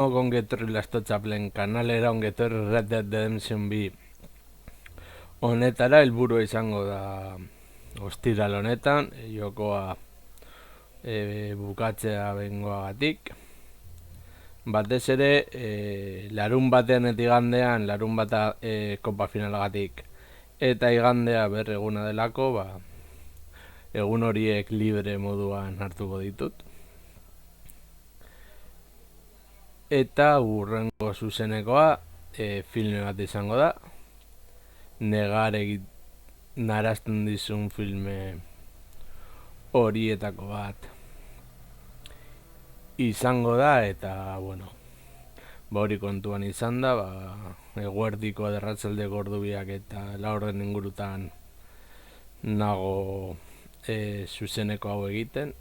Ongetorri Lastotxaplen kanalera, ongetorri Red Dead Redemption 2 honetara helburua izango da ostiral honetan, jokoa bukatzea bengoagatik. Batez ere, larun batean eta igandean, larun bata kopa finalagatik, eta igandea berreguna delako, egun horiek libre moduan hartuko ditut. Eta hurrengo zuzenekoa filme bat izango da. Negar narazten dizun filme horietako bat izango da, eta bueno, hori kontuan izan da, eguerdiko derratzaldeko ordubiak eta laurden ingurutan nago zuzeneko hau egiten.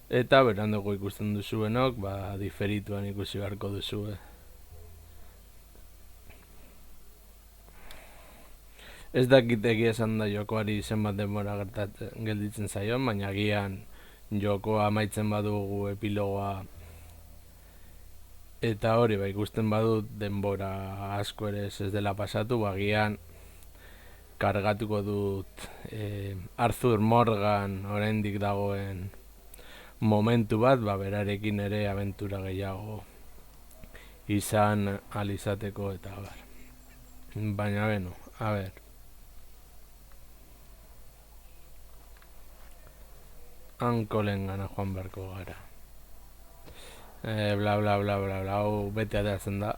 Eta berandoko ikusten duzuenok, diferituan ikusi beharko duzue. Ez dakit egia esan da jokoari zenbat denbora gelditzen zaion, baina agian jokoa amaitzen badugu epilogoa eta hori ikusten badut denbora asko ere ez dela pasatu, agian kargatuko dut Arthur Morgan oraindik dagoen momentu bat, berarekin ere abentura gehiago izan alizateko eta bar. Baina beno, a ber. Ankolen gana joan beharko gara. Bla bla bla bla bla, hau bete ateratzen da.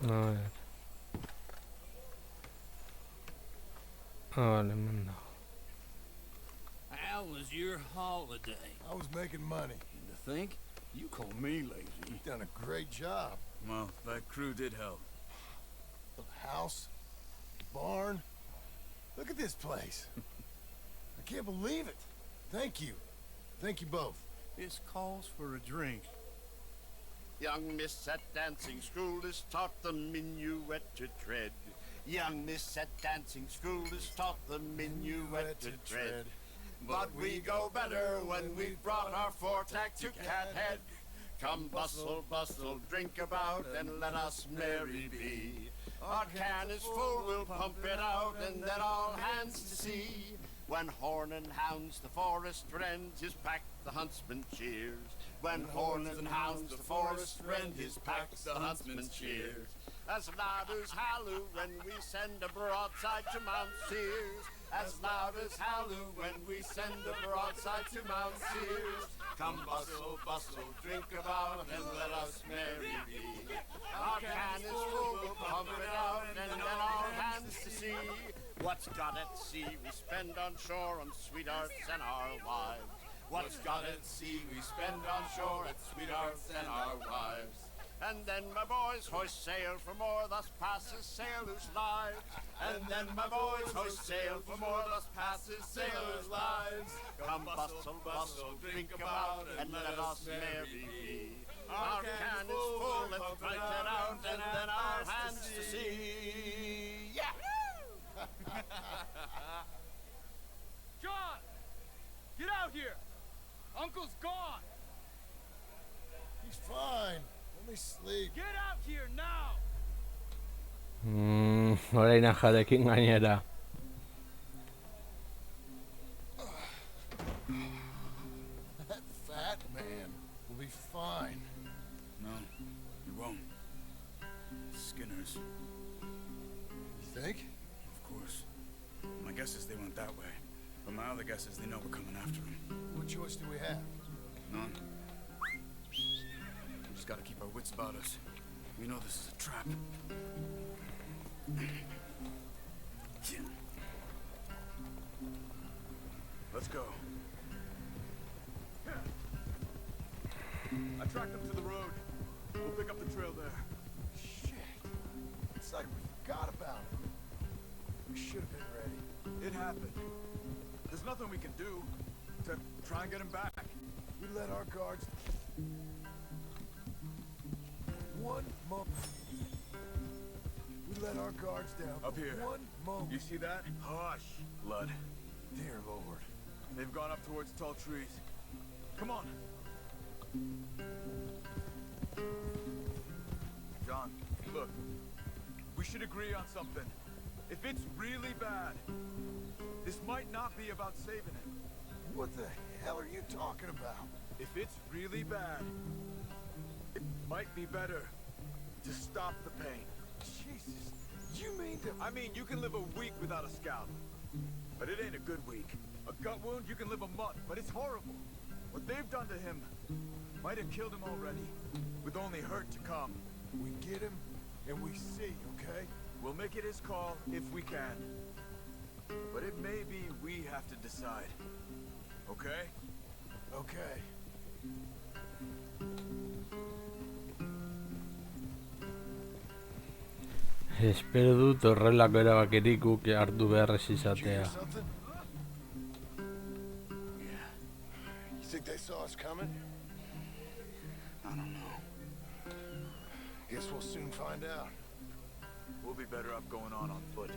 A ver. Vale, manda. How was your holiday? I was making money. And to think, you call me lazy. You've done a great job. Well, that crew did help. The house, the barn. Look at this place. I can't believe it. Thank you. Thank you both. This calls for a drink. Young miss at dancing school is taught the minuet to tread. Young miss at dancing school is taught the minuet to tread. But we go better when we've brought our foretack to Cathead. Come bustle, bustle, drink about, and let us merry be. Our can is full, we'll pump it out, and then all hands to sea. When horn and hounds the forest rend, his pack the huntsman cheers. When horn and hounds the forest rend, his pack the huntsman cheers. As loud as halloo when we send a broadside to Mount Sears. As loud as halloo when we send a broadside to Mount Sears. Come bustle, bustle, drink about, and let us merry be. Our can is full, we'll pump it out, and then all hands to sea. What's got at sea we spend on shore on sweethearts and our wives. What's got at sea we spend on shore at sweethearts and our wives. And then my boys hoist sail for more, thus passes sailors' lives. And then my boys hoist sail for more, thus passes sailors' lives. Come bustle, bustle, drink about, and let us merry be. Our can is full, let's fight it out, and then our hands to see. Yeah! John! Get out here! Uncle's gone! He's fine. Let me sleep. Get out here now! Orain ajarekin gainera. That fat man will be fine. No, you won't. Skinners, You think? of course. My guess is they went that way. But my other guess is they know we're coming after them. What choice do we have? None. We just gotta keep our wits about us. We know this is a trap. Let's go. I tracked them to the road. We'll pick up the trail there. Shit. It's like we forgot about it. We should have been ready. It happened. There's nothing we can do to try and get him back. We let our guards... One month. We let our guards down Up for here. 1 moment. You see that? Hush, Blood. Dear Lord. They've gone up towards tall trees. Come on. John, look. We should agree on something. If it's really bad, this might not be about saving him. What the hell are you talking about? If it's really bad, it might be better to stop the pain. Jesus, you mean to... I mean, you can live a week without a scalp, but it ain't a good week. A gut wound, you can live a month, but it's horrible. What they've done to him might have killed him already, with only hurt to come. We get him, and we see, okay? We'll make it his call if we can. But it may be we have to decide. Okay? Okay. Espero dut horrelako erabakirik guk hartu behar ez Did you hear izatea. something? Yeah, You think they saw us coming? I don't know. Guess we'll soon find out. We'll be better off going on foot.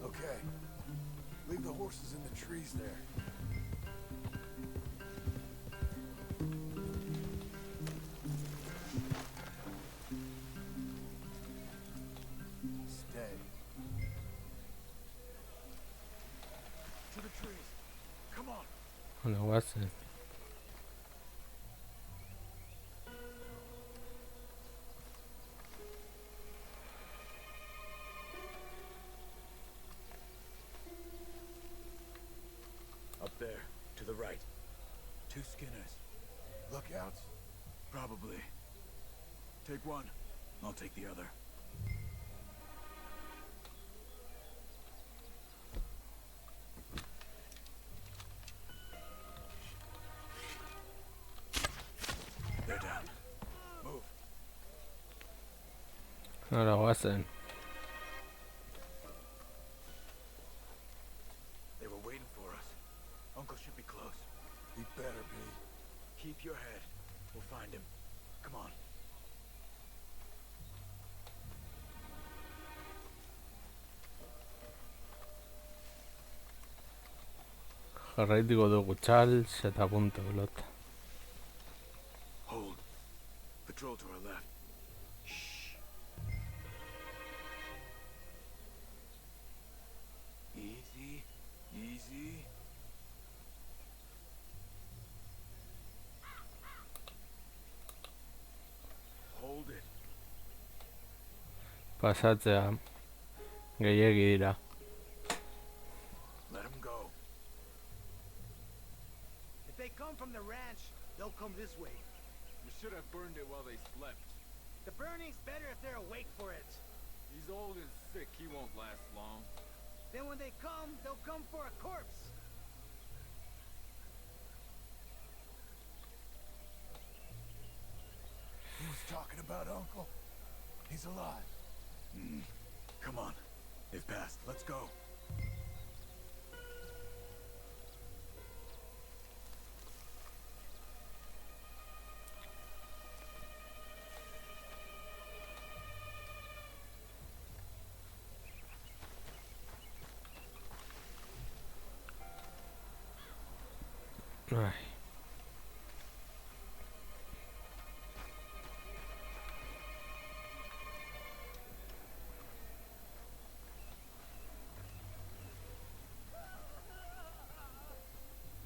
Okay. Leave the horses in the trees there. Stay. To the trees. Come on. Bueno, guazen. Up there, to the right. 2 Skinners. Lookouts? Probably. Take one. I'll take the other. They're down. Move. Ahora guazen. They were waiting for us. Uncle should be close. He better be. Keep your head. We'll find him. Come on. Jarraituko dugu Charles eta punto pelota. Hold. Patrol to our left. Shh. Easy. Easy. Hold it. Pasatzea gehiegi dira. Let him go. If they come from the ranch, they'll come this way. We should have burned it while they slept. The burning's better if they're awake for it. He's old and sick, he won't last long. Then when they come, they'll come for a corpse. He was talking about Uncle. He's alive. Come on. They've passed. Let's go. Ai.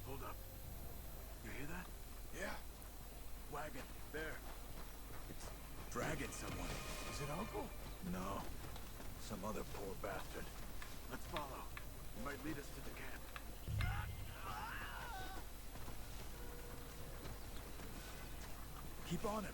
Hold up. You hear that? Yeah. Wagon. There. It's dragging someone. Is it Uncle? No. Some other poor bastard. Let's follow. It might lead us to the camp. Keep on him.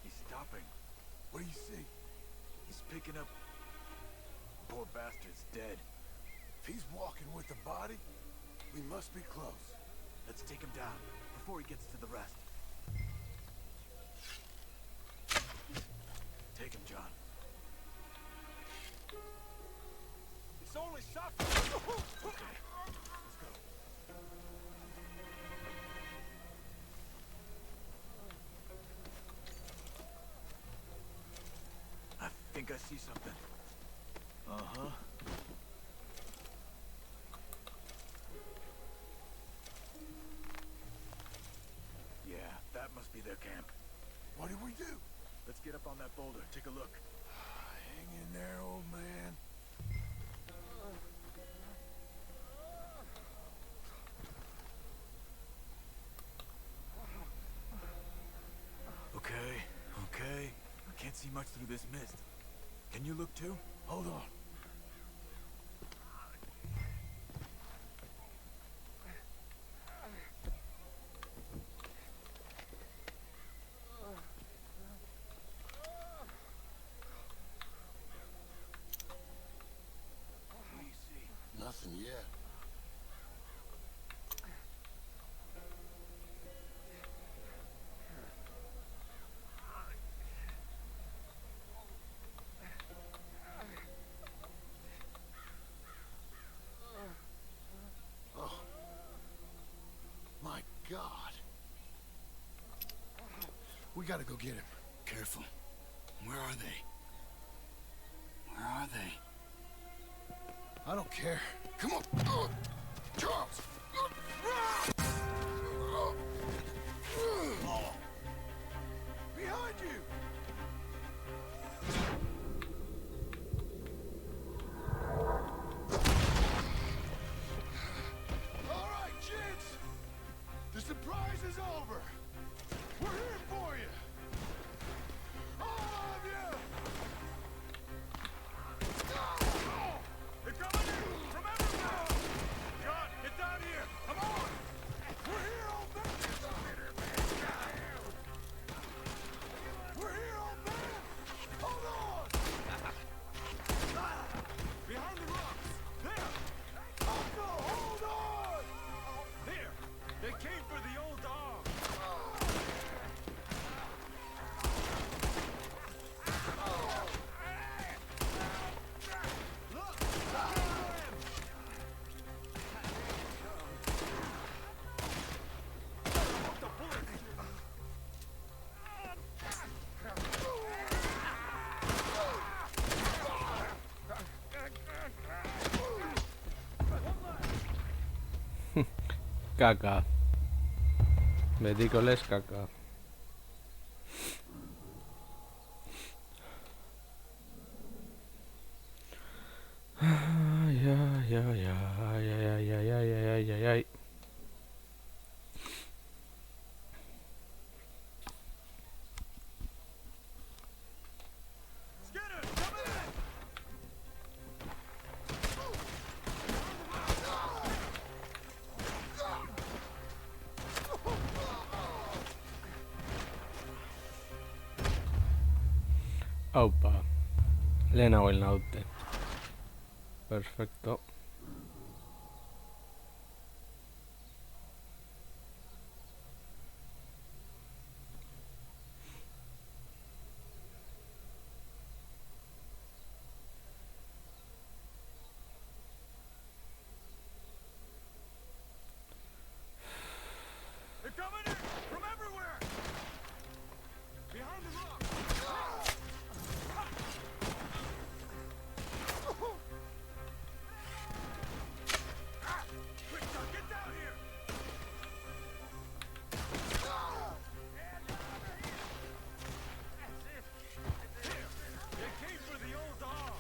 He's stopping. What do you see? He's picking up... Poor bastard's dead. If he's walking with the body, we must be close. Let's take him down before he gets to the rest. I see something. Uh-huh. Yeah, that must be their camp. What do we do? Let's get up on that boulder, take a look. Hang in there, old man. Okay, okay. I can't see much through this mist. Can you look too? Hold on. What do you see? Nothing yet. Oh. My God. We gotta go get him. Careful. Where are they? Where are they? I don't care. Come on. Charles. Behind you. All right, kids. The surprise is over. We're here for you. All of you. They're coming in! From everywhere! John, get down here! Come on! We're here, old man. We're here, old man. Hold on. Behind the rocks! There! Uncle, hold on. There! They came for the old dog! Caca. Betikoles caca. Ay, ay, ay, ay, ay, ay, ay, ay, ay, ay, ay. Skinner, coming in! Aupa. Lehenago hil naute. Perfecto. They're coming in! From everywhere! Behind the rocks! Quick, John, get down here! Here! They came for the old dog!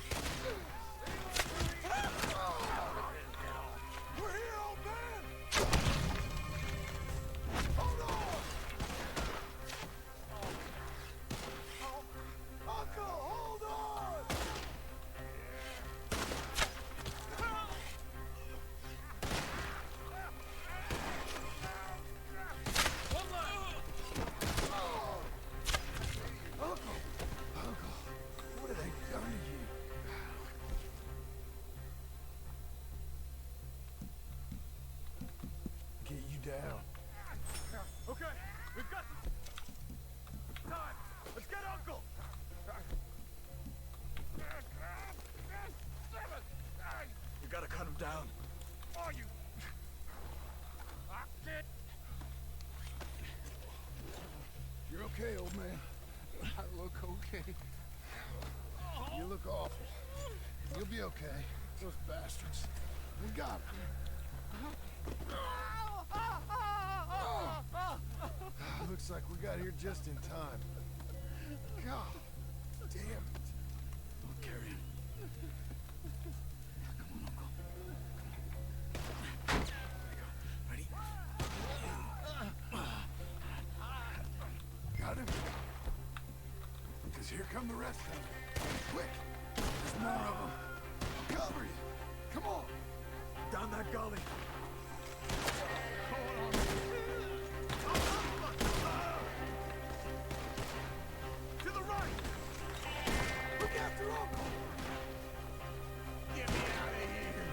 We're here, old man. Hold on. Uncle, hold on. Uncle, what have they done to you? Get you down. Okay, we've got time. Let's get Uncle. We gotta cut him down. Oh, you! You're okay, old man. I look okay. You be okay. Those bastards. We got him. Looks like we got here just in time. God damn it. I'll carry him. Come on, Uncle. There you go. Ready? Got him? Because here come the rest of them. Quick! There's more of them. I'll cover you. Come on. Down that gully. To the right. Look after Uncle. Get me out of here.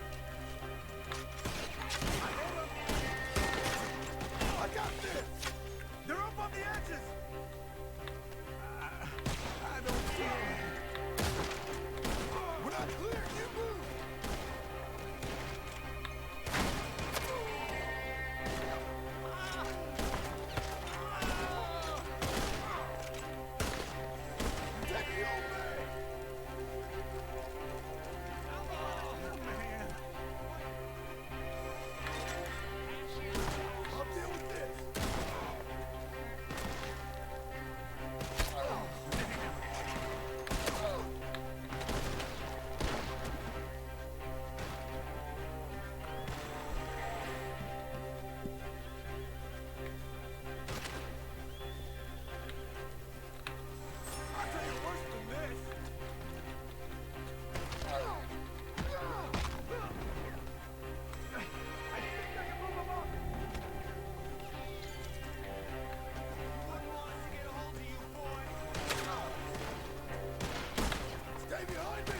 I got this. They're up on the edges. I don't care. We're not clear. You move. Protect the old man. Man. I'll deal with this. I'll tell you worse than this. I think I can move them up. Wouldn't want us to get a hold of you, boy. Stay behind me.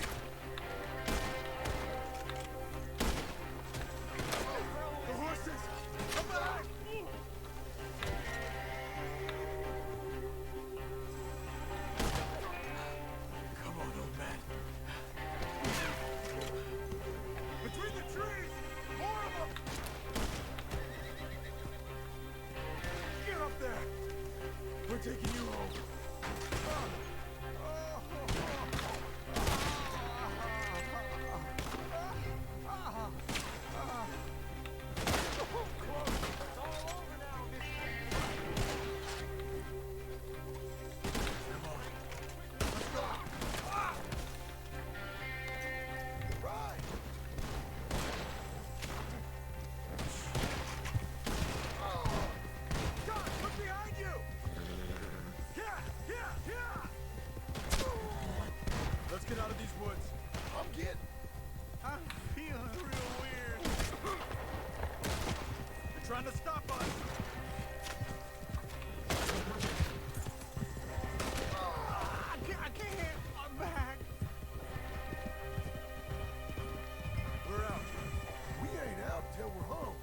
The horses! Come back! Come on, old man. Between the trees! More of them! Get up there! We're taking you home. Right. God, look behind you! Yeah! Let's get out of these woods. I'm getting. I'm feeling real weird. They're trying to stop us. I can't. I'm back. We're out. We ain't out till we're home.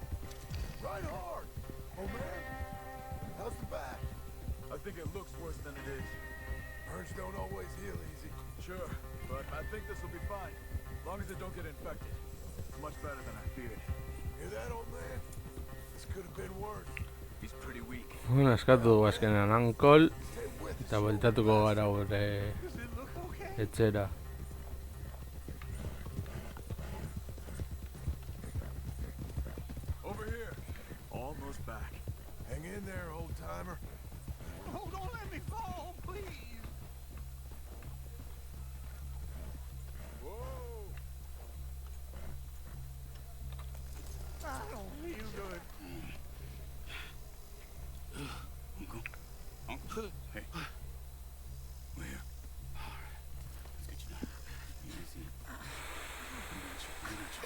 Ride hard. Oh man. How's the back? I think it looks worse than it is. Burns don't always heal easy. Sure, but I think this will be fine. As long as it don't get infected. It's much better than I feared. Hear that, old man? This could have been worse. He's pretty weak. Bueno, eskatu dugu azkenean Uncle, Stay with us. eta bueltatuko gara gure Does it look okay? etxera. Over here. Almost back. Hang in there, old timer. Oh, don't let me fall, please. Whoa. I don't feel good. Uncle. Uncle. Hey. We're here. Let's get you down. Easy.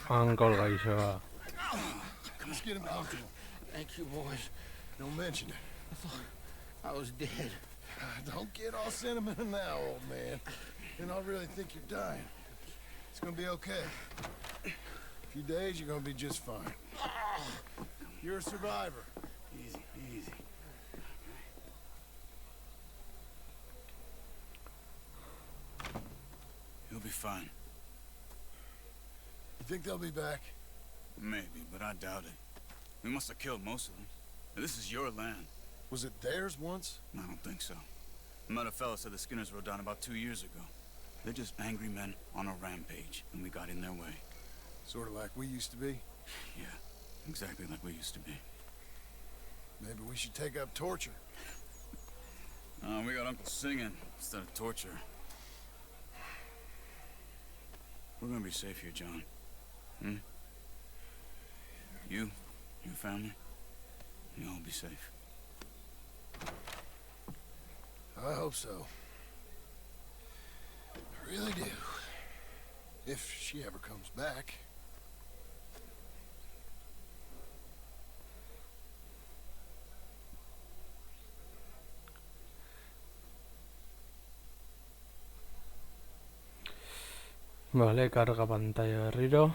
Uncle gaixoa. Let's get him comfortable. Thank you, boys. Don't mention it. I was dead. Don't get all sentimental now, old man. Then I'll really think you're dying. It's gonna be okay. A few days, you're gonna be just fine. You're a survivor. Easy, easy. He'll be fine. You think they'll be back? Maybe, but I doubt it. We must have killed most of them. This is your land. Was it theirs once? I don't think so. I met a fella said the Skinners rode down about 2 years ago. They're just angry men on a rampage, and we got in their way. Sort of like we used to be. Yeah, exactly like we used to be. Maybe we should take up torture. We got Uncle singing instead of torture. We're gonna be safe here, John. Hmm? You, your family, you'll all be safe. I hope so. I really do. If she ever comes back. Vale, carga pantalla berriro.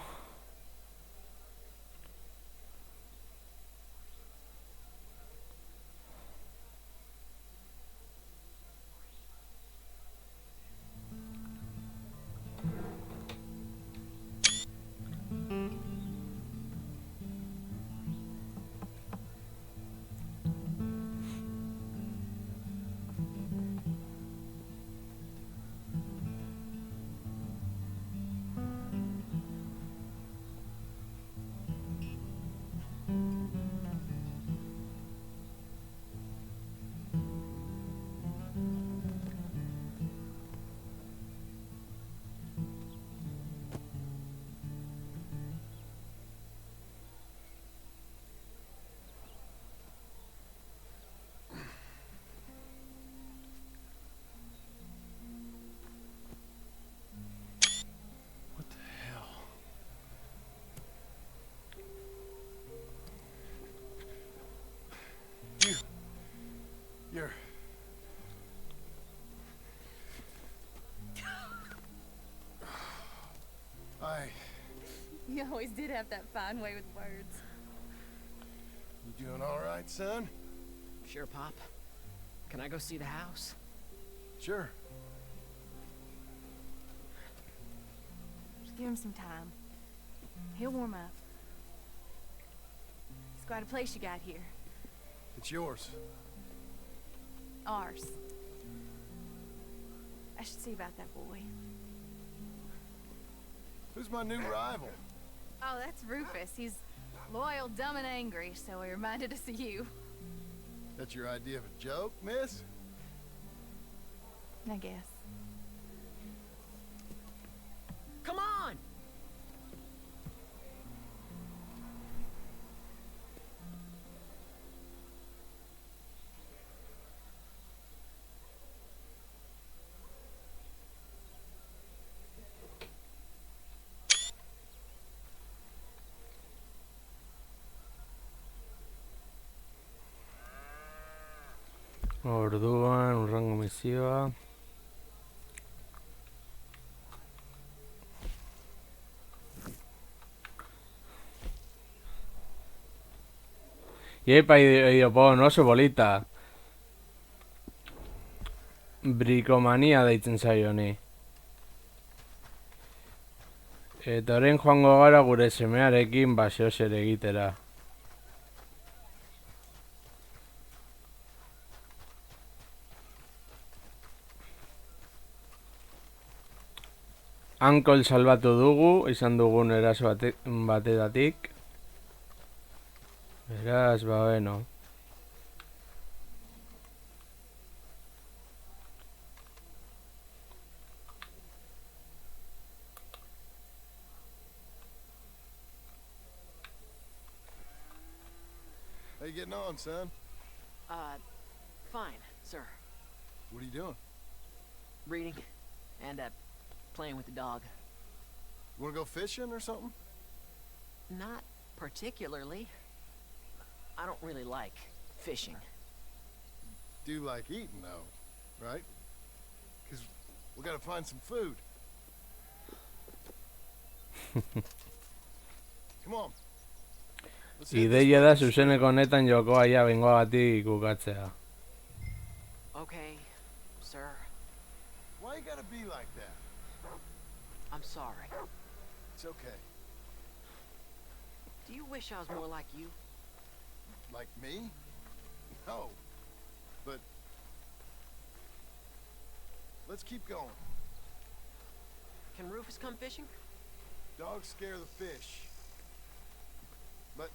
What the hell? You're... You always did have that fine way with words. You doing all right, son? Sure, Pop. Can I go see the house? Sure. Just give him some time. He'll warm up. It's quite a place you got here. It's yours. Ours. I should see about that boy. Who's my new rival? Oh, that's Rufus. He's loyal, dumb, and angry, so he reminded us of you. That's your idea of a joke, miss? I guess. Come on! Orduan, urrengo misioa. Iepa, idopon, oso bolita. Brikomania deitzen zaio honi. Eta orain joango gara gure semearekin baseo egitera. Uncle salbatu dugu, izan dugun eraso batetatik. Beraz, ba, bueno. How you getting on, son? Fine, sir. What are you doing? Reading and, playing with the dog. You wanna go fishing or something? Not particularly. I don't really like fishing. Do like eating, though, right? Because we gotta find some food. Come on. Let's hit this Ideia da place. zuzeneko honetan jokoa ja bengoagatik ukatzea. Okay, sir. Why you gotta be like that? I'm sorry. It's okay. Do you wish I was more like you? Like me? No. But let's keep going. Can Rufus come fishing? Dogs scare the fish. But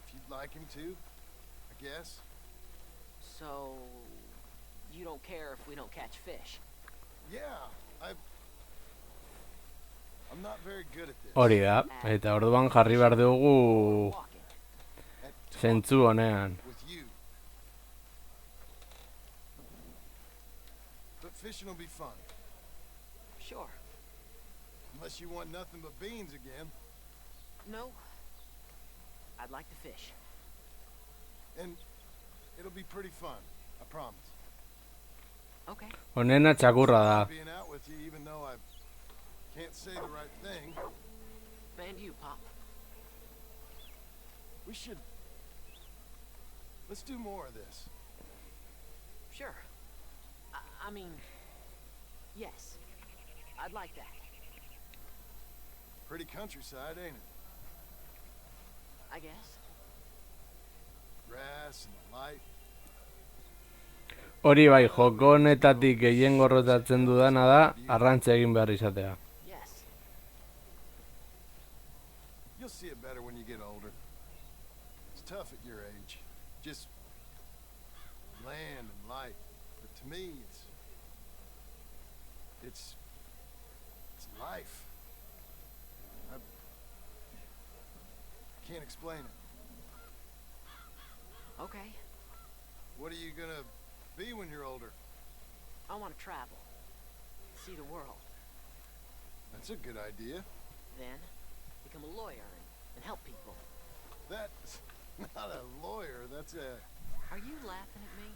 if you'd like him to, I guess. So, you don't care if we don't catch fish? Yeah, I'm not very good at this. Hori da, eta orduan jarri behar dugu Walking. zentzu honean. With you. But fishing will be fun. Sure. Unless you want nothing but beans again. No. I'd like to fish. And it'll be pretty fun, I promise. Okay. Honena txakurra da. Being out with you, even though I can't say the right thing. And you, Pop. Let's do more of this. Sure. I mean, yes. I'd like that. Pretty countryside, ain't it? I guess. Grass and the light. Hori bai, joko honetatik gehien gorrotatzen dudana da, arrantza egin behar izatea. Yes. You'll see it better when you get older. It's tough at your age. Just land and light. But to me, it's life. I can't explain it. Okay. What are you gonna be when you're older? I want to travel. See the world. That's a good idea. Then, become a lawyer and help people. That's not a lawyer, that's a... Are you laughing at me?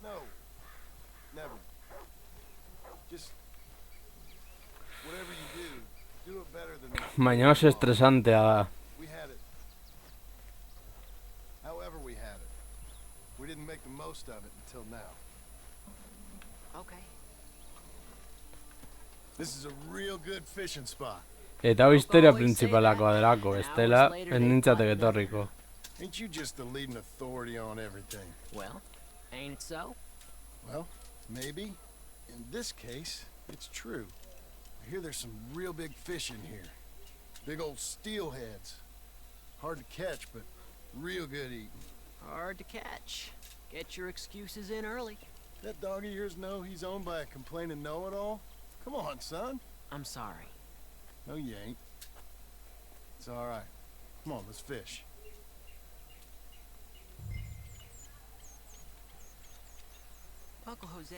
No. Never. Just... whatever you do it better than... Baina oso estresantea da. We had it. However we had it. We didn't make the most of it until now. Okay. This is a real good fishing spot. Eta hau historia printzipalakoa delako, bestela, ez nintzateke etorriko. Ain't you just the leading authority on everything? Well, ain't it so? Well, maybe. In this case, it's true. I hear there's some real big fish in here. Big old steelheads. Hard to catch, but real good eating. Hard to catch. Get your excuses in early. That dog of yours know he's owned by a complaining know-it-all? Come on, son. I'm sorry. No, you ain't. It's all right. Come on, let's fish. Uncle Hosea.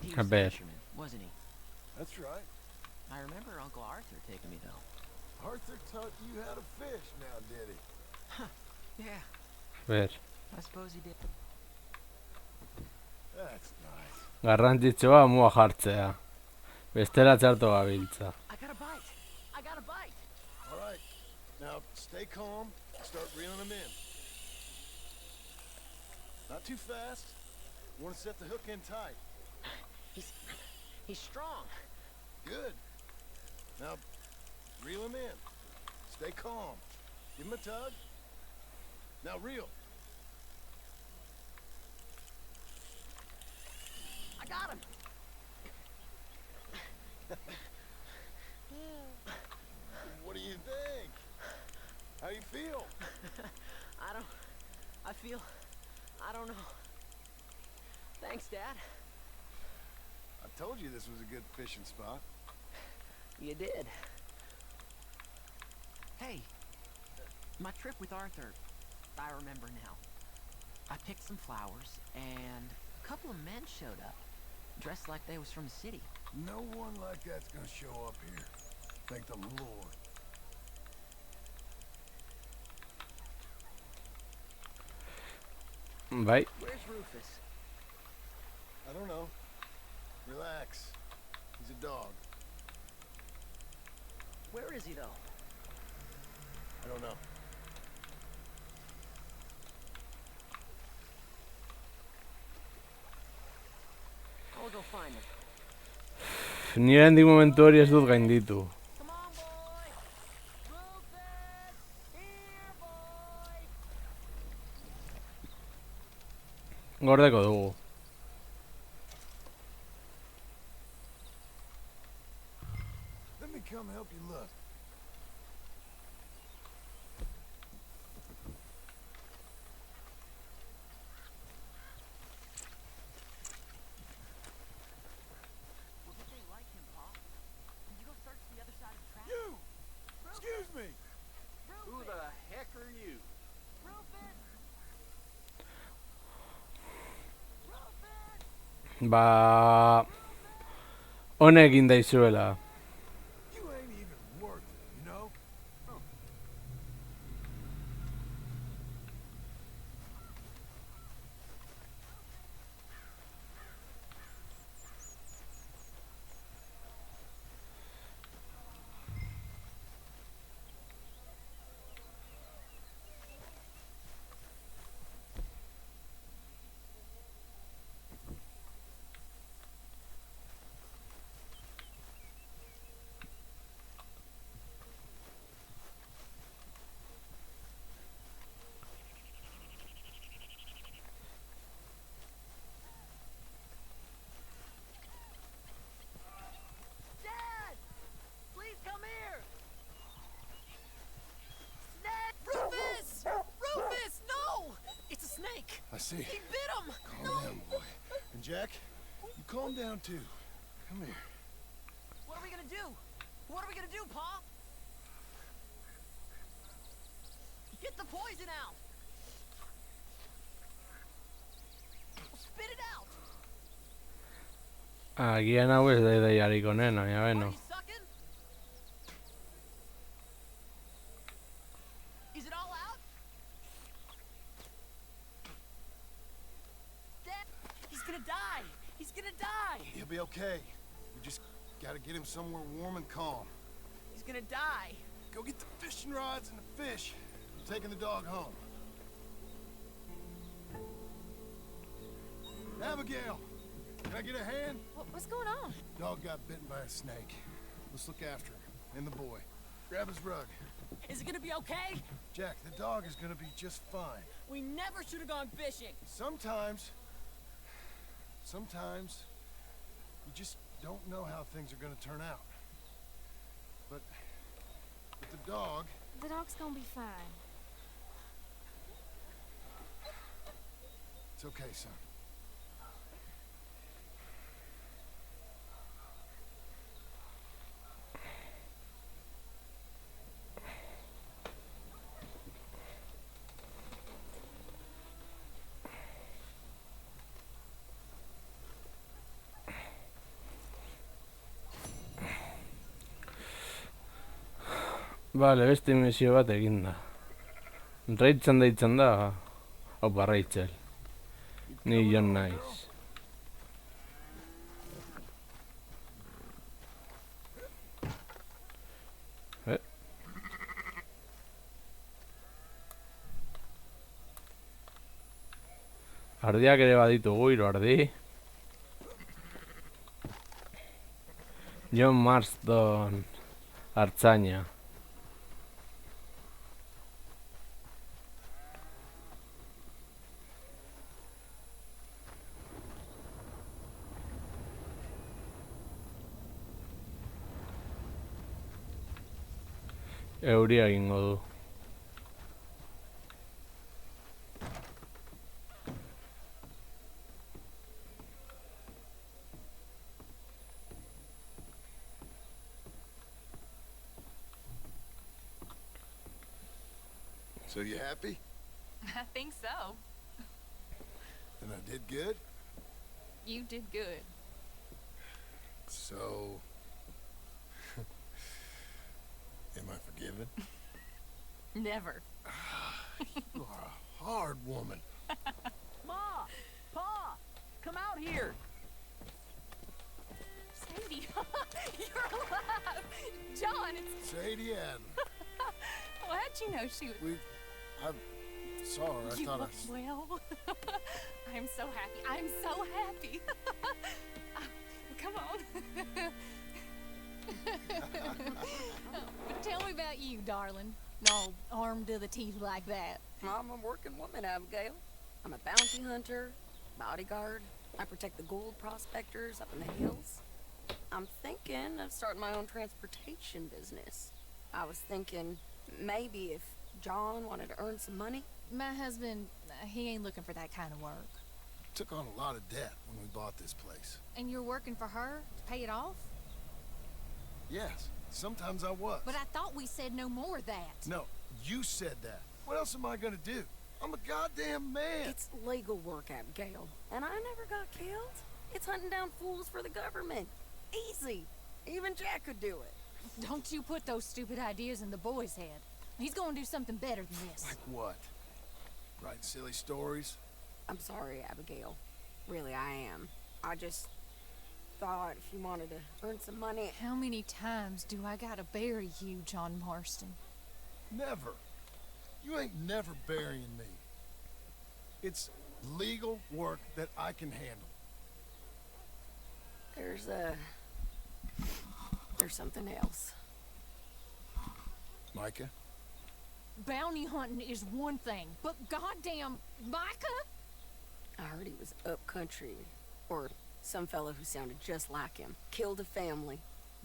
He I was a bet. fisherman, wasn't he? That's right. I remember Uncle Arthur taking me though. Arthur taught you how to fish now, did he? Yeah, Ber, I suppose he did. That's nice. garrantzitsua mua jartzea. Bestela txarto gabiltza. I got a bite. I got a bite. All right. Now, stay calm. Start reeling them in. Not too fast. You want to set the hook in tight. He's strong. Good. Now, reel him in. Stay calm. Give him a tug. Now reel. I got him. What do you think? How you feel? I don't know. Thanks, Dad. I told you this was a good fishing spot. You did. Hey, my trip with Arthur, I remember now. I picked some flowers, and a couple of men showed up, dressed like they was from the city. No one like that's gonna show up here. Thank the Lord. Bai, Where's Rufus? I don't know. Relax. He's a dog. Where is he, though? I don't know. I'll go find him. nire hendik momentu hori ez dut gainditu. Come on, boy! Rufus! Here, boy! Gordeko dugu. come help you look. Well, did they like him, Pa? Did you go search the other side of the track? You! Excuse me! Who the heck are you? Rufus! Ba... Honek indaizuela. You ain't even worth it, you know? Dad! Please come here! Snake! Rufus! Rufus, no! It's a snake! I see. He bit him! Calm down, boy. And Jack, you calm down too. Come here. What are we gonna do? What are we gonna do, Pa? Get the poison out! Spit it out! Agian hau ez da ideiarik onena, ya Are beno. you sucking? Is it all out? Dad, he's gonna die! He's gonna die! He'll be okay. We just gotta get him somewhere warm and calm. He's gonna die! Go get the fishing rods and the fish. I'm taking the dog home. Abigail, can I get a hand? What's going on? Dog got bitten by a snake. Let's look after him. And the boy. Grab his rug. Is it gonna be okay? Jack, the dog is gonna be just fine. We never should have gone fishing! Sometimes you just don't know how things are gonna turn out. But with the dog, The dog's gonna be fine. it's okay, son. Bale, beste misio bat eginda. Rachel deitzen da... Opa, Rachel. Ni John naiz. Ardiak ere baditugu, 3 ardi. John Marston, artzaina. Euria egingo du. So you happy? I think so. Then I did good? You did good. So... am I forgiven? Never. You are a hard woman. Ma! Pa! Come out here! Sadie, you're alive! John, it's... Sadie Adam. Well, how'd you know she was... I saw her. I You thought look well. I'm so happy. I'm so happy. Come on. But tell me about you, darling. All armed to the teeth like that. I'm a working woman, Abigail. I'm a bounty hunter, bodyguard. I protect the gold prospectors up in the hills. I'm thinking of starting my own transportation business. I was thinking maybe if John wanted to earn some money. My husband, he ain't looking for that kind of work. Took on a lot of debt when we bought this place. And you're working for her to pay it off? Yes, sometimes I was. But I thought we said no more of that. No, you said that. What else am I gonna do? I'm a goddamn man. It's legal work, Abigail. And I never got killed. It's hunting down fools for the government. Easy. Even Jack could do it. Don't you put those stupid ideas in the boy's head. He's gonna do something better than this. Like what? Write silly stories? I'm sorry, Abigail. Really, I am. I just thought if you wanted to earn some money... How many times do I gotta bury you, John Marston? Never. You ain't never burying me. It's legal work that I can handle. There's something else. Micah? Bounty hunting is one thing, but goddamn, Micah? I heard he was up country, or some fellow who sounded just like him. Killed a family,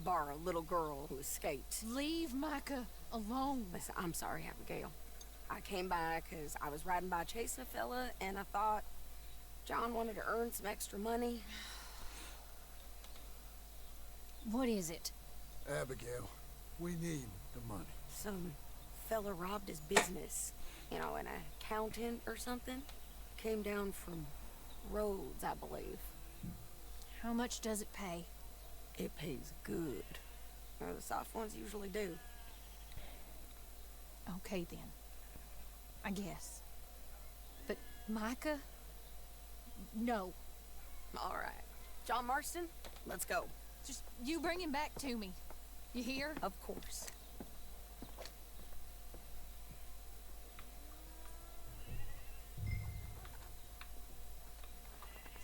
bar a little girl who escaped. Leave Micah alone. Listen, I'm sorry, Abigail. I came by because I was riding by chasing a fella, and I thought John wanted to earn some extra money. What is it? Abigail, we need the money. Some fella robbed his business. You know, an accountant or something. Came down from Rhodes, I believe. How much does it pay? It pays good. Well, the soft ones usually do. Okay, then. I guess. But Micah? No. All right. John Marston, let's go. Just you bring him back to me. You hear? Of course.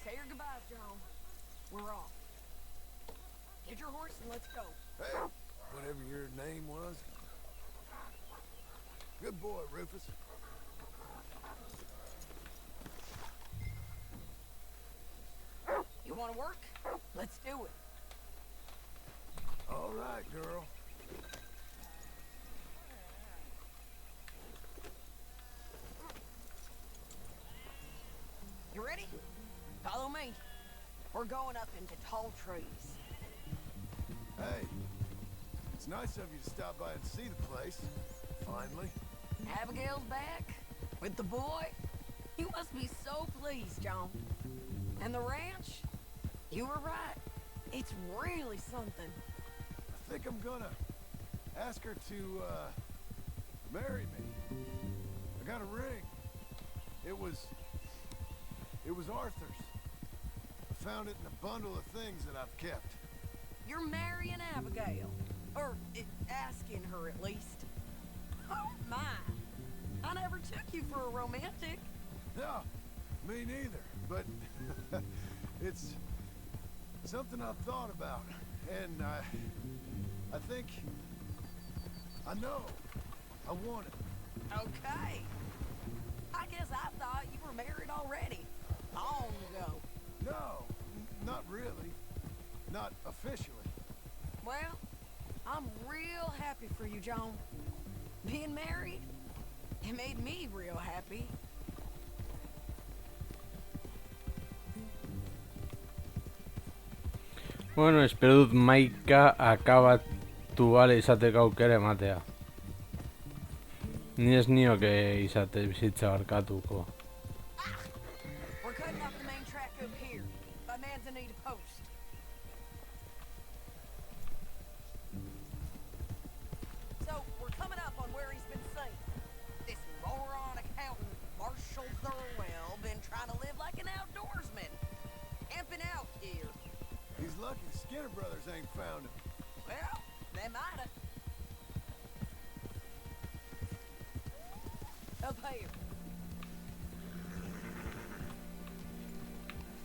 Say your goodbyes, John. We're off. Get your horse and let's go. Hey, whatever your name was. Good boy, Rufus. You want to work? Let's do it. All right, girl. You ready? Follow me. We're going up into tall trees. Hey, it's nice of you to stop by and see the place. Finally. Abigail's back with the boy. You must be so pleased, John. And the ranch? You were right. It's really something. I think I'm gonna ask her to, marry me. I got a ring. It was Arthur's. I found it in a bundle of things that I've kept. You're marrying Abigail. Or asking her, at least. Oh, my. I never took you for a romantic. No, me neither. But it's something I've thought about. And I think I know I want it. Okay. I guess I thought you were married already. Long ago. No, not really. Not officially. Well, I'm real happy for you, John. Being married, it made me real happy. Bueno, espero dut Maika akabatu bale izateko aukera ematea. Ni ez nioke izate bizitza barkatuko. We're cutting off the main track up here, by Manzanita Post. So, we're coming up on where he's been seen. This moron accountant, Marshall Thurwell, been trying to live like an outdoorsman. Camping out here. He's lucky the Skinner brothers ain't found him. Well, they might have. Up here.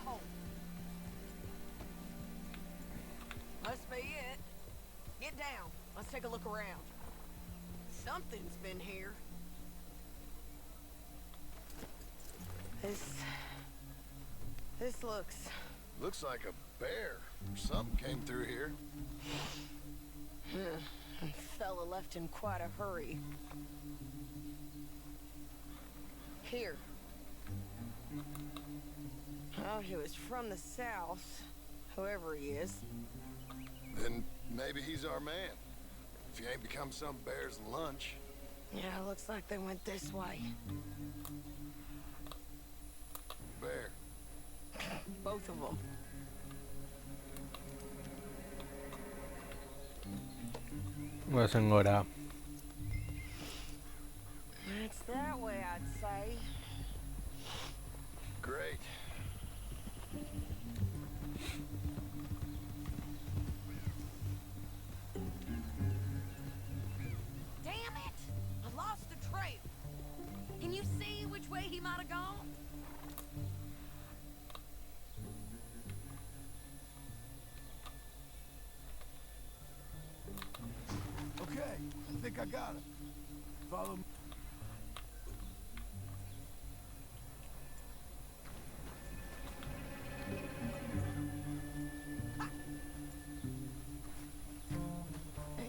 Home. Must be it. Get down. Let's take a look around. Something's been here. This looks Looks like a bear or something came through here. Fella left in quite a hurry. Here. Oh, he was from the south, whoever he is. Then maybe he's our man. If he ain't become some bear's lunch. Yeah, looks like they went this way. Bear. Both of them. Goazen gora. It's that way, I'd say. Great. Damn it! I lost the trail. Can you see which way he might have gone? Okay, I think I got it. Follow me.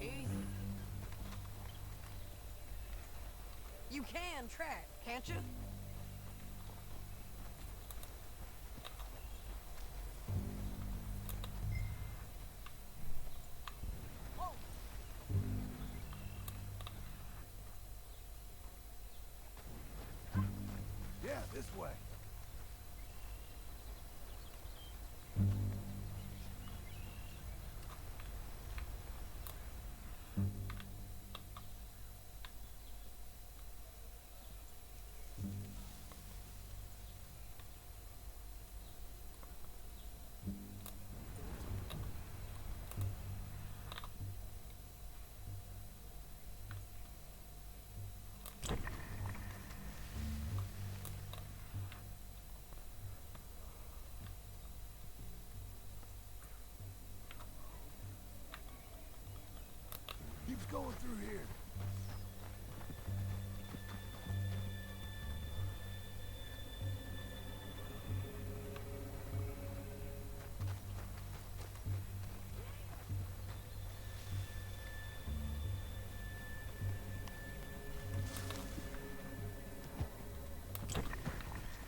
Easy. You can track, can't you? Yeah, this way. Keeps going through here.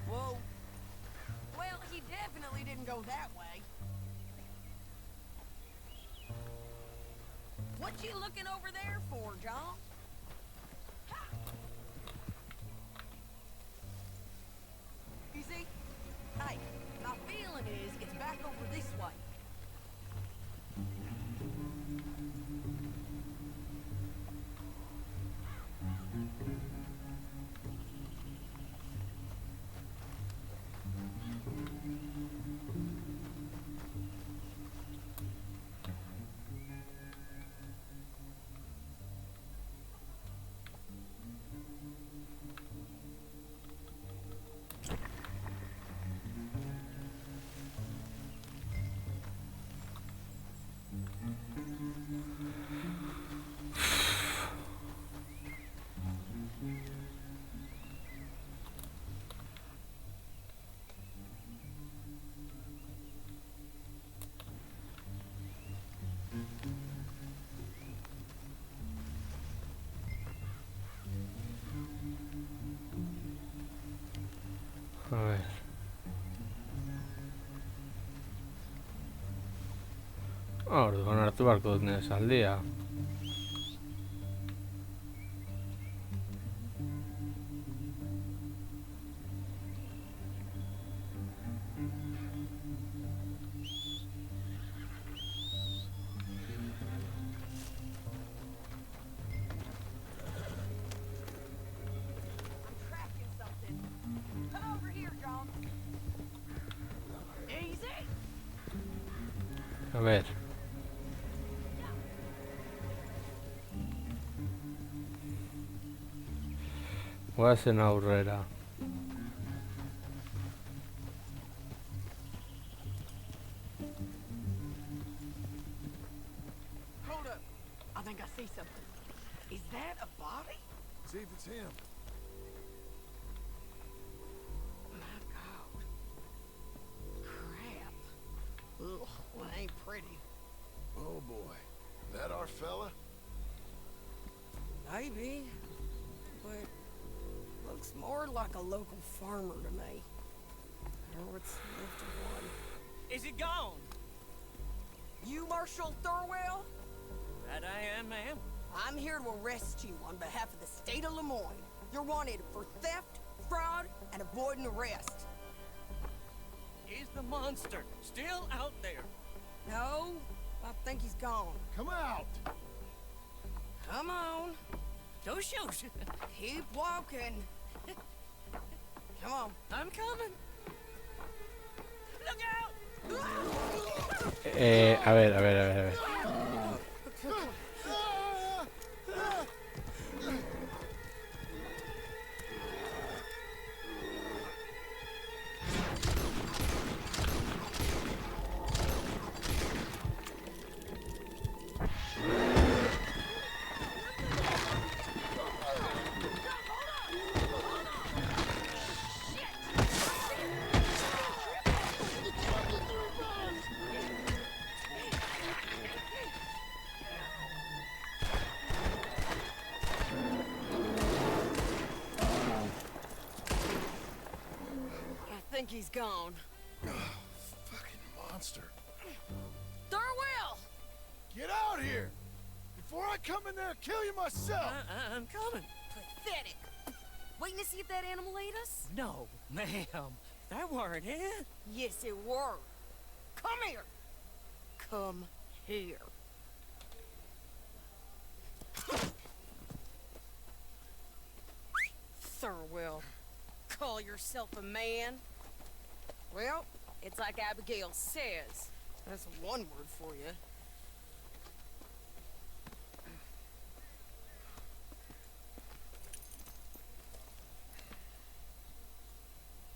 Whoa. Well, he definitely didn't go that way. What you looking over there for, John? You see? Hey, my feeling is it's back over this way. A ver. Orduan hartu beharko dut nire esaldia. I'm tracking something. Come over here, John. Easy. A ver. Goazen aurrera. Hold up. I think I see something. Is that a body? See if it's him. My God. Crap. pretty. Oh boy. That our fella? Maybe, but looks more like a local farmer to me. Or what's left of one. Is he gone? You Marshal Thorwell? That I am, ma'am. I'm here to arrest you on behalf of the state of Lemoyne. You're wanted for theft, fraud, and avoiding arrest. Is the monster still out there? No, I think he's gone. Come out! Come on, Don't shoot. keep walking. Come on. I'm coming. Look out! A ver. I think he's gone. Fucking monster. Thorwell! Get out here! Before I come in there and kill you myself! I'm coming. Pathetic. Waiting to see if that animal ate us? No, ma'am. That weren't it. Yes, it were. Come here. Come here. Thorwell, call yourself a man? Well, it's like Abigail says. That's one word for you.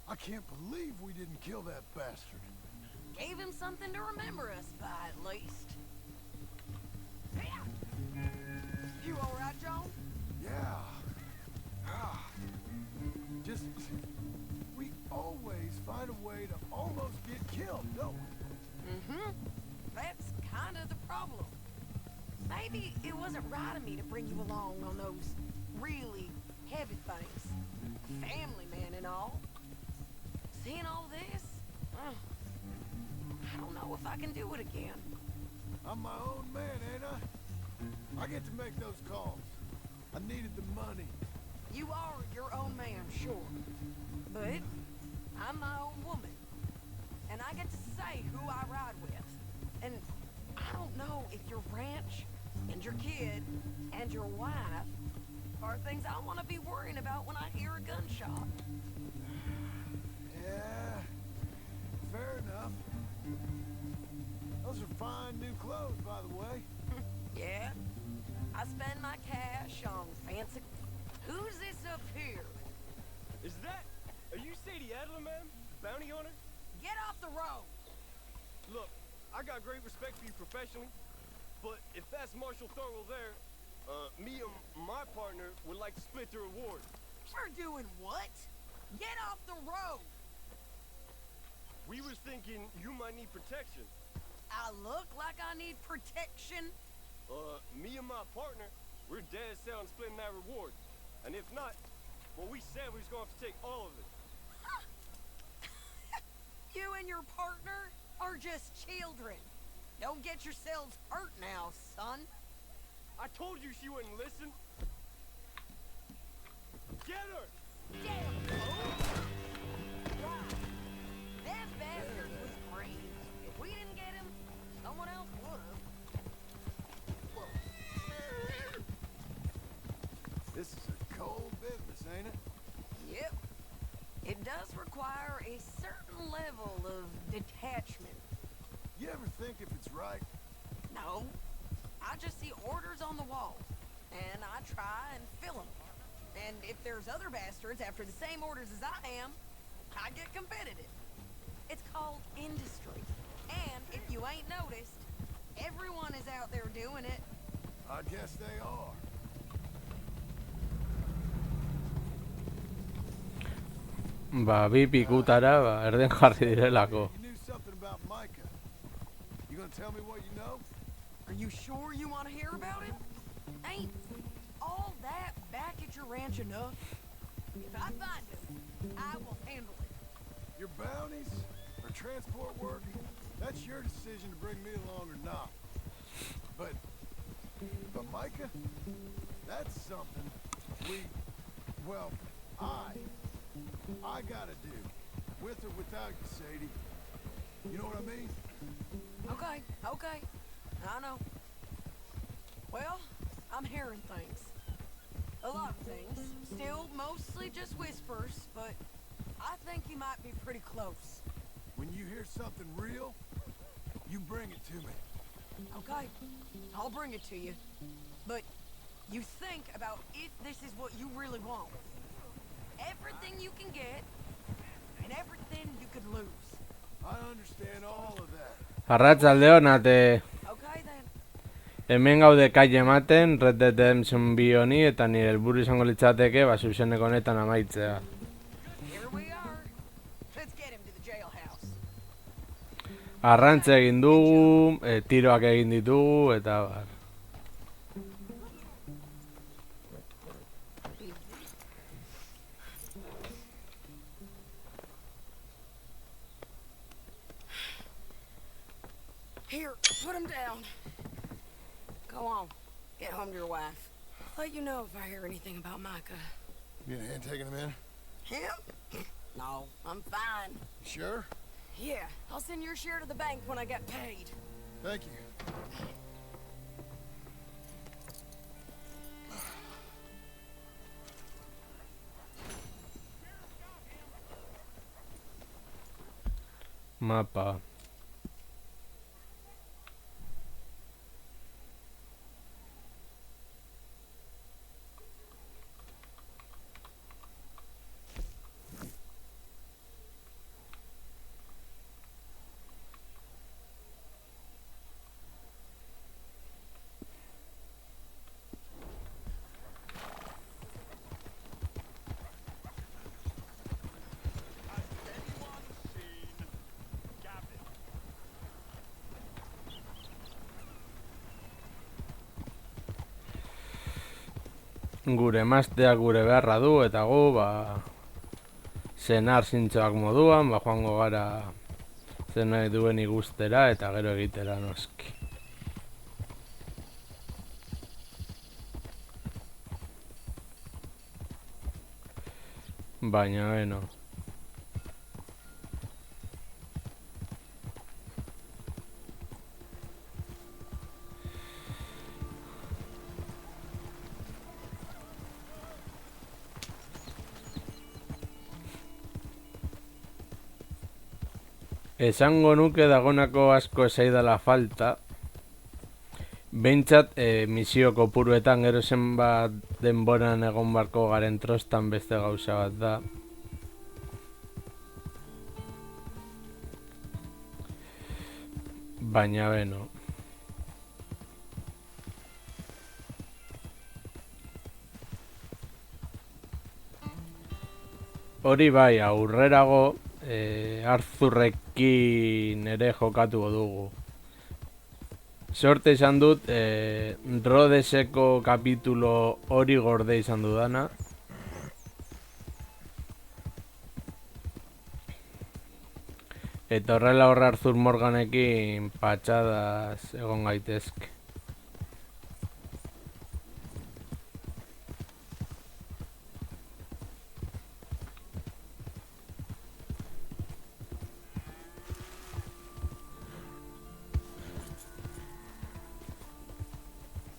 I can't believe we didn't kill that bastard. Gave him something to remember us by, at least. You all right, John? Yeah. Just... we always find a way to almost get killed, don't we? Mm-hmm. That's kind of the problem. Maybe it wasn't right of me to bring you along on those really heavy things. Family man and all. Seeing all this, I don't know if I can do it again. I'm my own man, ain't I? I get to make those calls. I needed the money. You are your own man, sure. But I'm my own woman. And I get to say who I ride with. And I don't know if your ranch and your kid and your wife are things I want to be worrying about when I hear a gunshot. Yeah, fair enough. Those are fine new clothes, by the way. Yeah, I spend my cash on fancy... Who's this up here? Is that... Are you Sadie Adler, ma'am? Bounty hunter? Get off the road! Look, I got great respect for you professionally, but if that's Marshal Thorwell there, me and my partner would like to split the reward. We're doing what? Get off the road! We was thinking you might need protection. I look like I need protection? Me and my partner, we're dead set on splitting that reward. And if not, well, we said we was gonna have to take all of it. You and your partner are just children. Don't get yourselves hurt now, son. I told you she wouldn't listen. Get her! Damn, right. That bastard was brave. If we didn't get him, someone else would've. This is a cold business, ain't it? Yep. It does require a certain level of detachment. You ever think if it's right? No. I just see orders on the wall, and I try and fill them. And if there's other bastards after the same orders as I am, I get competitive. It's called industry. And if you ain't noticed, everyone is out there doing it. I guess they are. Ba, bi pikutara, ba, erden jarri direlako. You knew something about Micah. You gonna tell me what you know? Are you sure you want to hear about it? Ain't all that back at your ranch enough? If I find him, I will handle it. Your bounties or transport work? That's your decision to bring me along or not. But Micah, that's something I gotta do. With or without you, Sadie. You know what I mean? Okay. I know. Well, I'm hearing things. A lot of things. Still mostly just whispers, but I think you might be pretty close. When you hear something real, you bring it to me. Okay, I'll bring it to you. But you think about if this is what you really want. Everything you can get, and everything you could lose. I understand all of that. Arratsaldeon ate. Okay then. Hemen gaude kaile ematen, Red Dead Redemption 2 honi, eta nire helburu izango litzateke, zuzeneko honetan amaitzea. Here we are. Let's get him to the jailhouse. Arrantze egin dugu, tiroak egin ditugu, eta bar. Here, put him down. Go on. Get home to your wife. I'll let you know if I hear anything about Micah. You need a hand taking him in? Him? No, I'm fine. Sure? Yeah, I'll send your share to the bank when I get paid. Thank you. Mapa. Gure emazteak gure beharra du, eta gu, senar zintzoak moduan, joango gara zen nahi duen ikustera, eta gero egitera noski. Baina, beno. Esango nuke dagonako asko esaidala falta. Behintzat, misio kopuruetan gero zenbat denboran egon barko garen trostan beste gauza bat da. Baina beno. Hori bai, aurrerago Arthurrekin ere jokatuko dugu. Sorte izan dut, Rhodeseko kapitulo hori gorde izan dudana. Eta horrela horre Arthur Morganekin patxadaz egon gaitezke.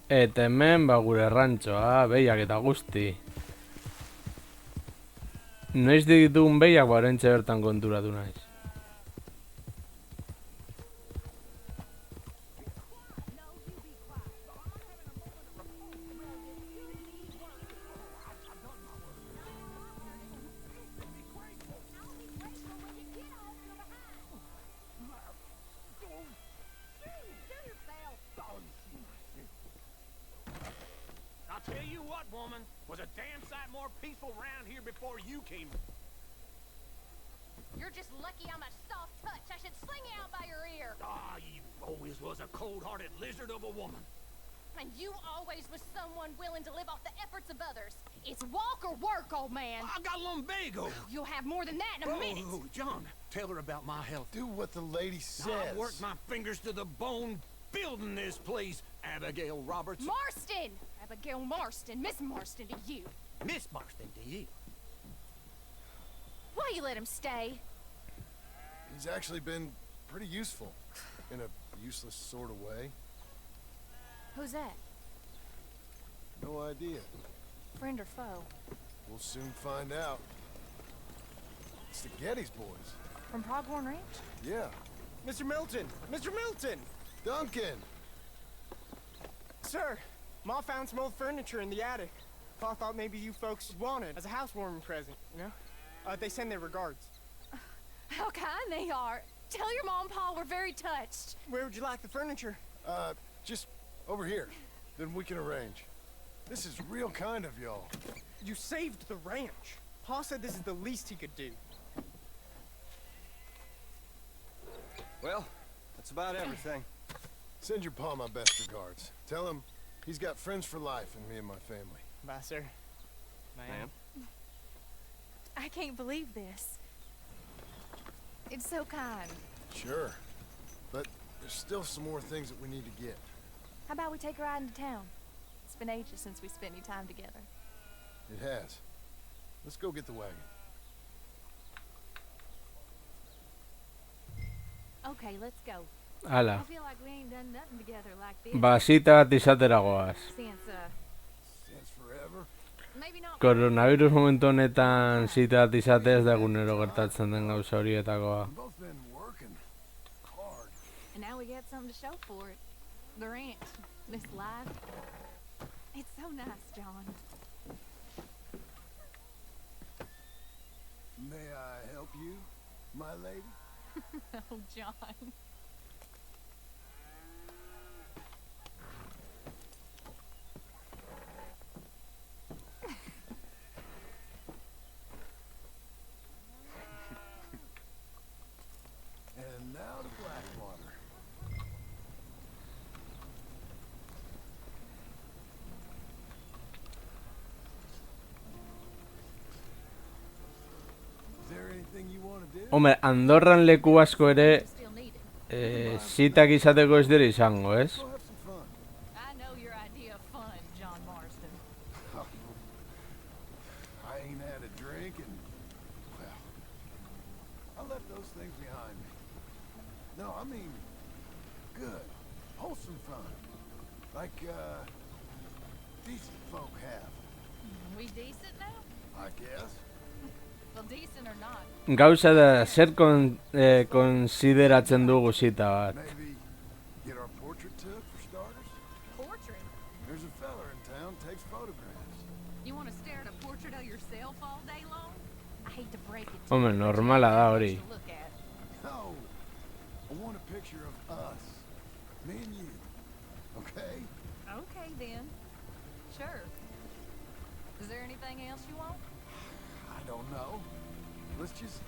Eta hemen gure rantxoa, behiak eta guzti. Noiz ditugun behiak barentxe bertan konturatu naiz. I'll tell you what, woman, was a damn sight more peaceful round here before you came. You're just lucky I'm a soft touch. I should sling you out by your ear. Ah, you always always was a cold-hearted lizard of a woman. And you always was someone willing to live off the efforts of others. It's walk or work, old man. I got lumbago. You'll have more than that in a minute. Oh, John, tell her about my health. Do what the lady says. I worked my fingers to the bone building this place, Abigail Roberts. Marston! Abigail Marston. Miss Marston to you. Miss Marston to you. Why you let him stay? He's actually been pretty useful. In a useless sort of way. Who's that? No idea. Friend or foe? We'll soon find out. It's the Geddes boys. From Pronghorn Ranch? Yeah. Mr. Milton! Mr. Milton! Duncan! Sir, Ma found some old furniture in the attic. Pa thought maybe you folks would want it as a housewarming present, you know? They send their regards. How kind they are. Tell your mom and pa we're very touched. Where would you like the furniture? Just over here. Then we can arrange. This is real kind of y'all. You saved the ranch. Pa said this is the least he could do. Well, that's about everything. Send your pa my best regards. Tell him he's got friends for life in me and my family. Bye, sir. Ma'am? I can't believe this. It's so kind. Sure. But there's still some more things that we need to get. How about we take a ride into town? It's been ages since we spent any time together. It has. Let's go get the wagon. Okay, let's go. Hala, I feel like we ain't done nothing together like this basita bat izatera goaz. since, Since forever. maybe not. Koronavirus momentu honetan zita bat izatea ez da egunero gertatzen den gauza horietakoa. We've both been working hard. And now we got something to show for it. The ranch, this life. It's so nice, John. May I help you, my lady? Oh, John. And now to Blackwater. Is there anything you want to do? Hombre, Andorran leku asko ere Still need it. zitak izateko ez dira izango, ez? Go have some fun. I know your idea of fun, John Marston. I ain't had a drink and, well, I left those things behind me. No, I mean, good, wholesome fun. Like, decent folk have, We decent now? I guess. Well, decent or not. Gauza da, zer konsideratzen dugu zita bat? Maybe get our portrait took, for starters? Portrait? There's a fella in town takes photographs. You want to stare at a portrait of yourself all day long? I hate to break it to Hombre, you, but normala da you hori. to look at. No, I want a picture of us, me and you, okay? Okay, then. Sure. Is there anything else you want? I don't know. Let's just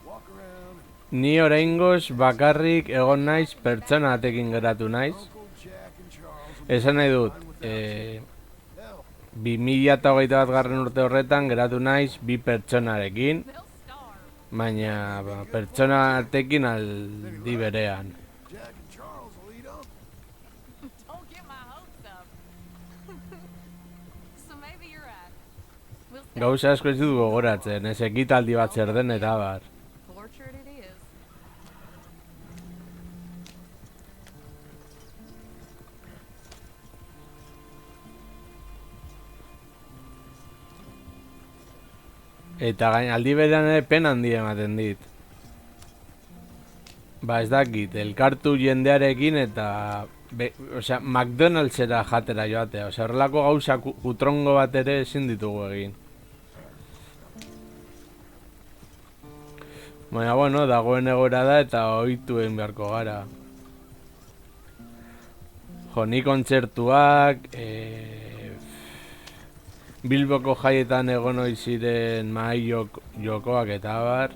walk around Ni oraingoz bakarrik egon naiz pertsona batekin geratu naiz. Uncle Jack and Charles will Esan nahi dut, fine without you. Hell, 2021 garren urte horretan geratu naiz bi pertsonarekin, They'll starve. baina pertsona batekin aldi berean. Jack and Charles will eat up. Don't get my hopes up. So maybe you're right. We'll stay. Gauza asko ez dut gogoratzen, ez ekitaldi bat zer den eta bar. Portrait it is. Eta gain aldi berean ere pena handia ematen dit. Ba ez dakit, elkartu jendearekin eta osea, McDonaldsera jatera joatea, osea, horrelako gauza kutrongo bat ere ezin ditugu egin. Baina, bueno, dagoen egoera da eta ohitu egin beharko gara. Jo, ni kontzertuak, Bilboko jaietan egon ohi ziren mahai jokoak eta bar.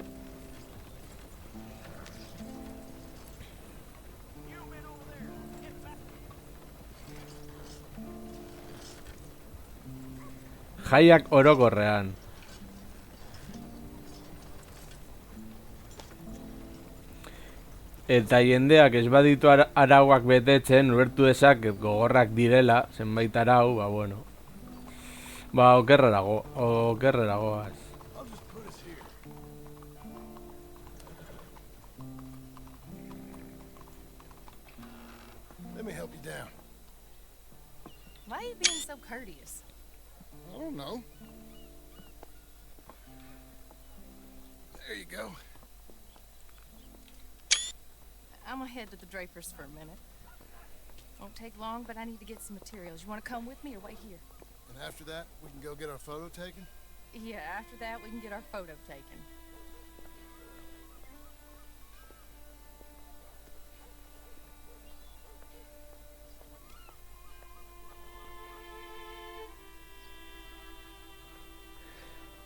Jaiak orokorrean. Eta jendeak ez baditu arauak betetzen, ulertu dezaket gogorrak direla, zenbait arau, ba bueno. Ba, okerreragoaz. I'll just put us here. Let me help you down. Why are you being so courteous? I don't know. There you go. I'm gonna head to the Drapers for a minute. Won't take long, but I need to get some materials. You wanna come with me or wait here? And after that, we can go get our photo taken? Yeah, after that we can get our photo taken.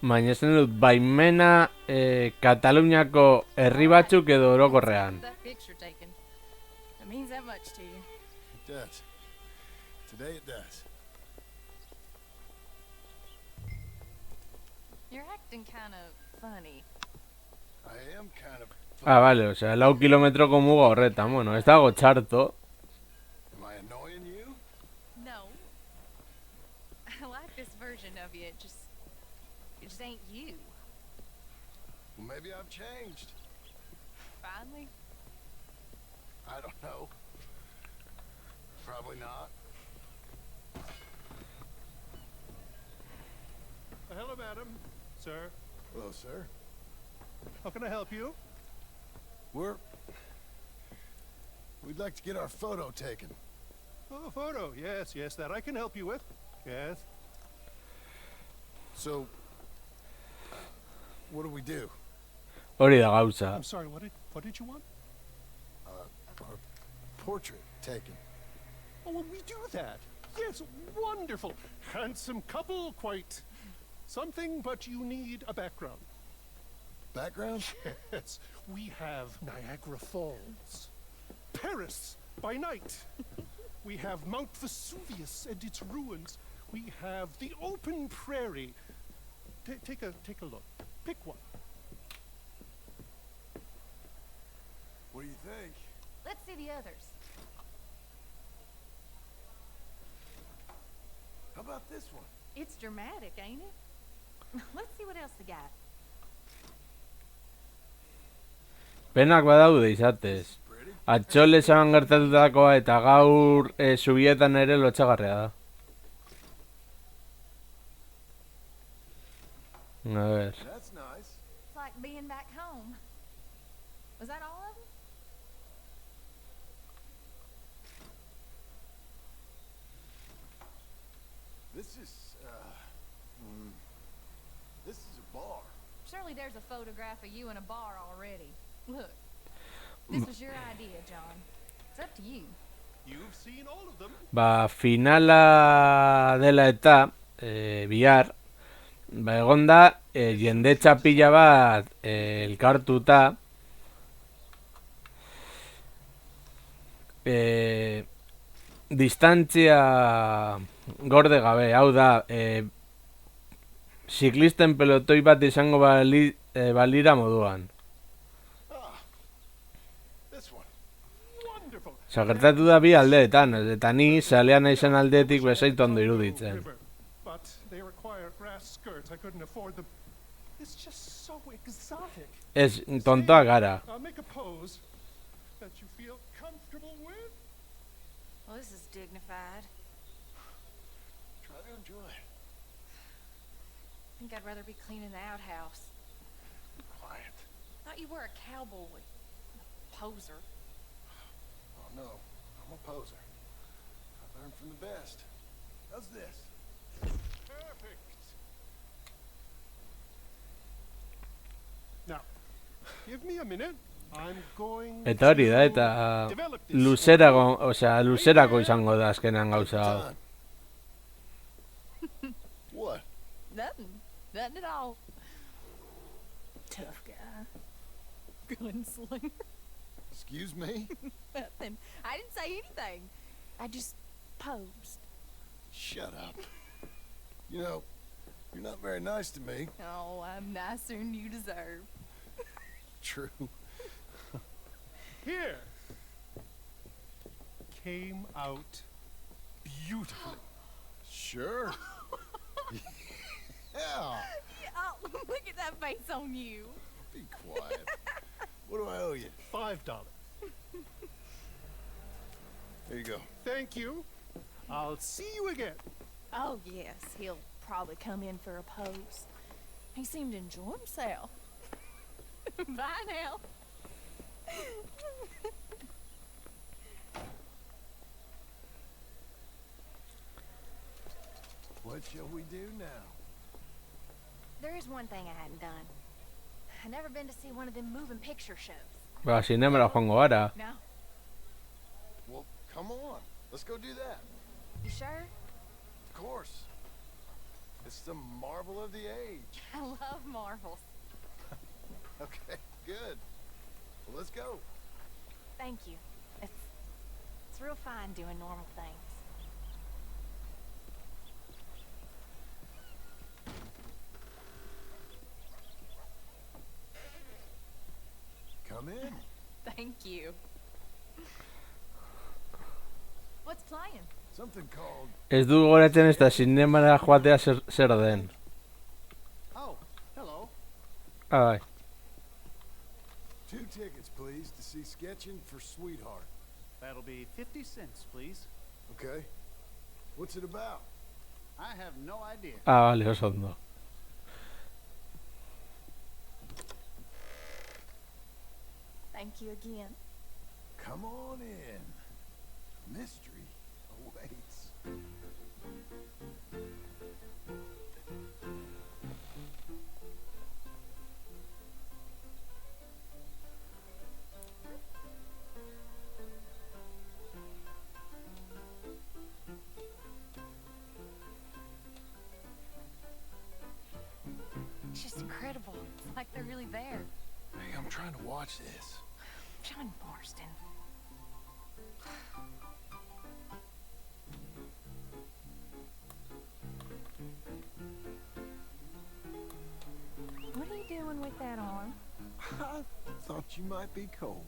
Baina esan dut, baimena Kataluniako herri batzuk edo orokorrean. That picture taken. It means that much to you. It does. Today it does. You're acting kind of funny. I am kind of... Ah, vale, osea, 4 kilometroko muga horretan, bueno, ez dago txarto. Am I annoying you? No. I like this version of you. It just ain't you. Well, maybe I've changed. Finally? I don't know. Probably not. Hello, madam. Sir. Hello, sir. How can I help you? We'd like to get our photo taken. Oh, a photo. Yes, yes, that I can help you with. Yes. So, what do we do? Hori da gauza. I'm sorry, what did you want? Our portrait taken. Oh, well, we do that. Yes, wonderful. Handsome couple, quite something, but you need a background. Background? Yes, we have Niagara Falls, Paris by night. We have Mount Vesuvius and its ruins. We have the open prairie. Take a look. Pick one. What do you think? Let's see the others. How about this one? It's dramatic, ain't it? Let's see what else they got. Penak badaude izatez. Atxole esan gertatutakoa eta gaur zubietan ere lotxagarria da. A ver. That's nice. It's like being back home. Was that all of them? This is a bar. Surely there's a photograph of you in a bar already. Look, this was your idea, John. It's up to you. You've seen all of them. Ba, finala dela eta bihar, ba, egon da jende txapila bat elkartuta distantzia gorde gabe, hau da ziklisten pelotoi bat izango balira moduan. Gertatu da bi aldeetan, eta ni salean naizen aldeetik bezait ondo iruditzen. But they require grass skirts. I couldn't afford them. It's just so exotic. Ez, tontoak gara. Make a pose that you feel comfortable with. Well, this is dignified. Try to enjoy it. I think I'd rather be cleaning the outhouse. Quiet. Thought you were a cowboy. A poser. Oh no, I'm a poser. I learned from the best. How's this? Perfect. Now, give me a minute. I'm going Eta hori da, eta luzerako izango da azkenan gauza hau. What? Nothing at all. Tough guy. Gunslinger. Excuse me? Nothing. I didn't say anything. I just posed. Shut up. You know, You're not very nice to me. Oh, I'm nicer than you deserve. True. Here. Came out beautifully. Sure. Yeah. Oh, look at that face on you. Be quiet. What do I owe you? $5. There you go. Thank you. I'll see you again. Oh, yes, he'll probably come in for a pose. He seemed to enjoy himself. Bye now. What shall we do now? There is one thing I hadn't done. I've never been to see one of them moving picture shows. Zinemara joango gara. No. Well, come on. Let's go do that. You sure? Of course. It's the marvel of the age. I love marvels. Okay, good. Well, let's go. Thank you. It's real fine doing normal things. Come in. Thank you. What's playing? Something called... Ez du goratzen ez da zinemara joatea zer den. Oh, hello. Bai. 2 tickets, please, to see Sketchin' for Sweetheart. That'll be 50 cents, please. Okay. What's it about? I have no idea. Vale, oso ondo. Thank you again. Come on in. Mystery awaits. It's just incredible. It's like they're really there. Hey, I'm trying to watch this. John Marston. What are you doing with that arm? I thought you might be cold.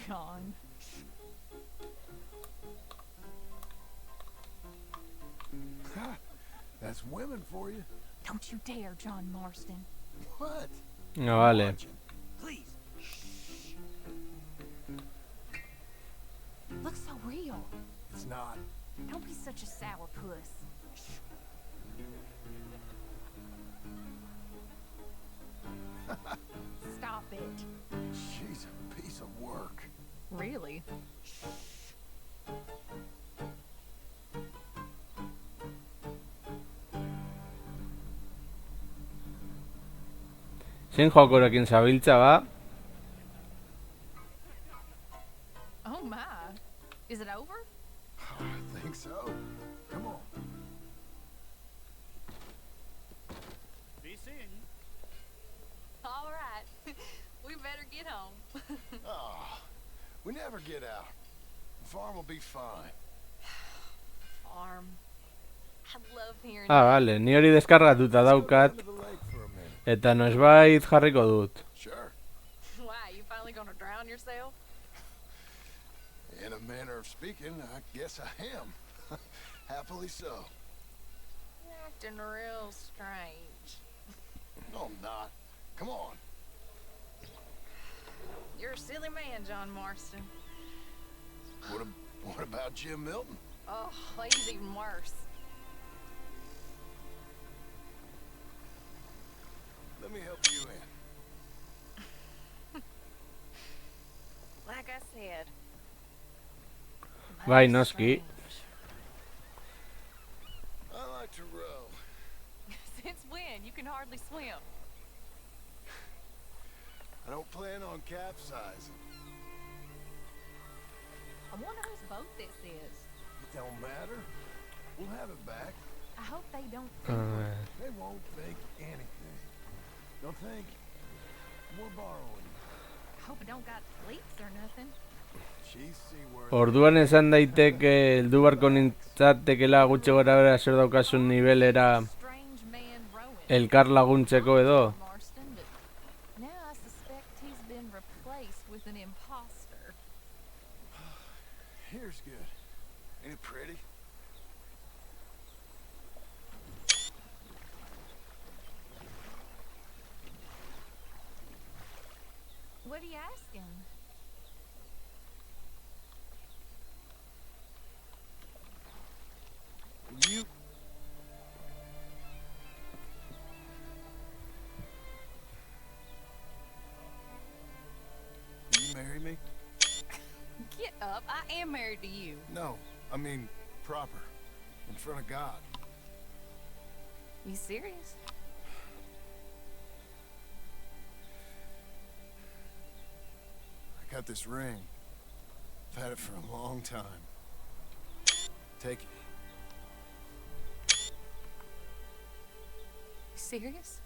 John. That's women for you. Don't you dare, John Marston. What? Vale. Please. Looks so real. It's not. Don't be such a sourpuss. Stop it. She's a piece of work. Really? Zein jokorekin zabiltza ba? Oh my. Is it over? I think so. Come on. Be seeing you. All right. We better get home. Oh, we never get out. The farm will be fine. Farm. I love hearing Vale, ni hori deskargatuta daukat. To the lake for a minute. Eta noizbait jarriko dut. Sure. Why, you finally gonna drown yourself? In a manner of speaking, I guess I am. Happily so. You're acting real strange. No, I'm not. Come on. You're a silly man, John Marston. What about Jim Milton? Oh, he's even worse. Let me help you in. Like I said. Bai, noski. I like to row. Since when? You can hardly swim. I don't plan on capsizing. I wonder whose boat this is. It don't matter. We'll have it back. I hope they don't They won't think anything. Don't think. We're borrowing. I hope it don't got leaks or nothing. She's seaworthy. Orduan esan daiteke heldu barko nintzatekela gutxi gora bera zer daukasun nivelera Strange man rowing. elkar laguntzeko edo. Marston, but now I suspect he's been replaced with an imposter. Here's good. Ain't it pretty? What are you asking? You... Will you marry me? Get up. I am married to you. No, I mean proper. In front of God. You serious? I got this ring. I've had it for a long time. Take it. You serious?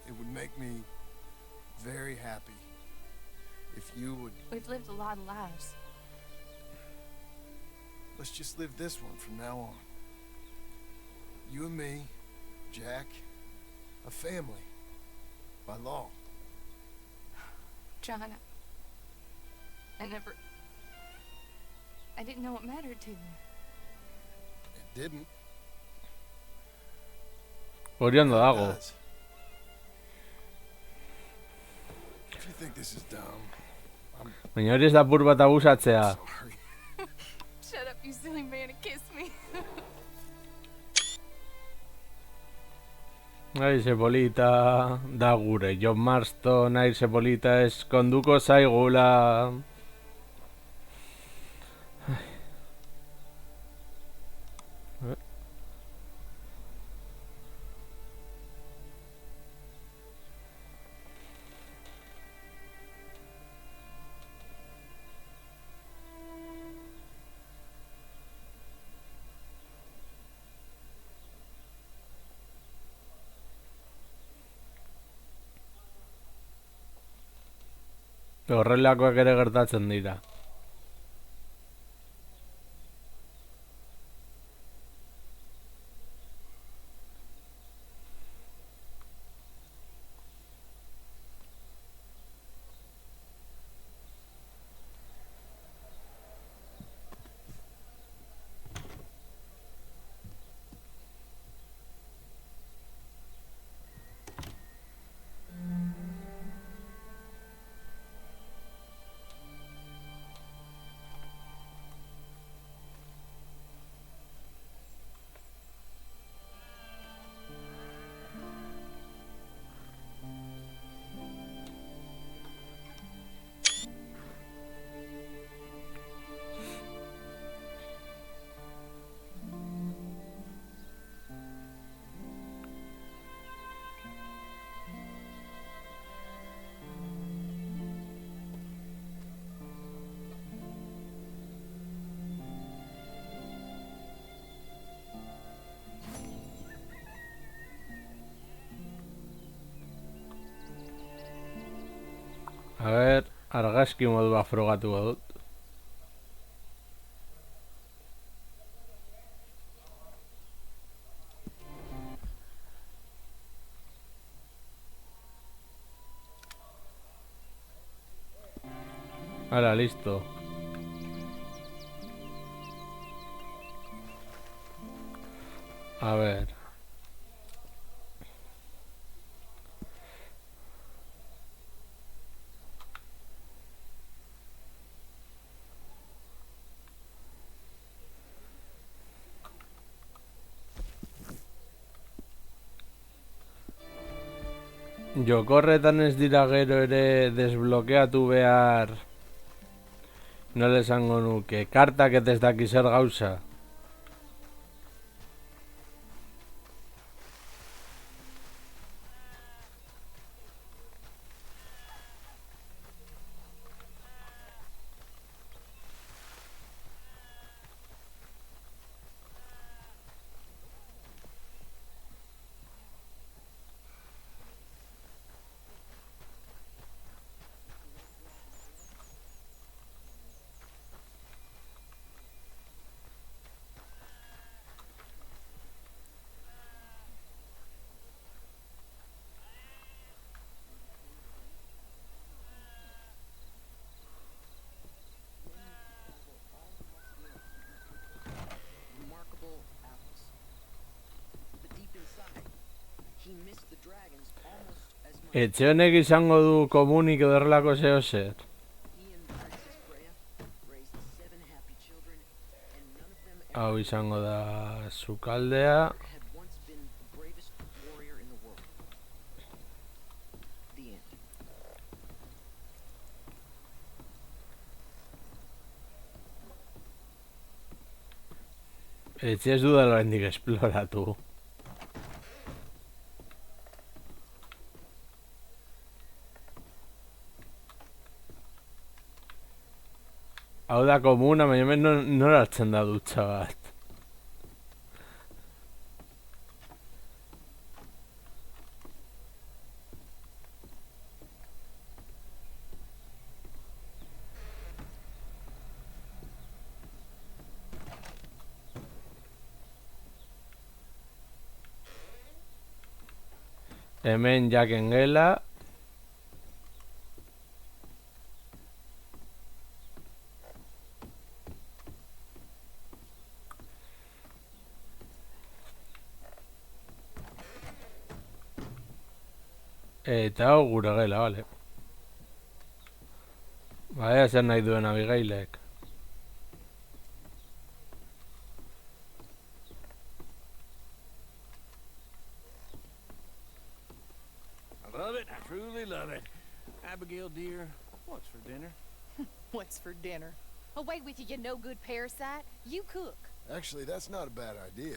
It would make me very happy if you would... We've lived a lot of lives. Let's just live this one from now on. You and me, Jack, a family. By law. John, I didn't know it mattered to you. It didn't. Hori ondo dago. Does. If you think this is dumb, Baina hori ez da pur bat abusatzea. sorry. Shut up, you silly man, and kiss me. Aize polita da gure John Marston, aize polita eskonduko zaigula. Horrelakoak ere gertatzen dira. A ber, argazki modua frogatuko dut. Hala, listo. A ver. Jokorretan ez dira gero ere desblokeatu behar. Nola esango nuke, kartak ez daki zer gauza. Etxe honek izango du komunik edo horrelako zeo zer. Hau izango da sukaldea. Etxe ez dudala hendik esploratu. Hau da komuna, baina hemen nora hartzen da dutxa bat. Hemen jaken gela. Eta hau gure gela, bale. Baina zer nahi duen Abigailek. I love it. I truly love it. Abigail, dear, what's for dinner? What's for dinner? Away with you, you no good parasite. You cook. Actually, that's not a bad idea.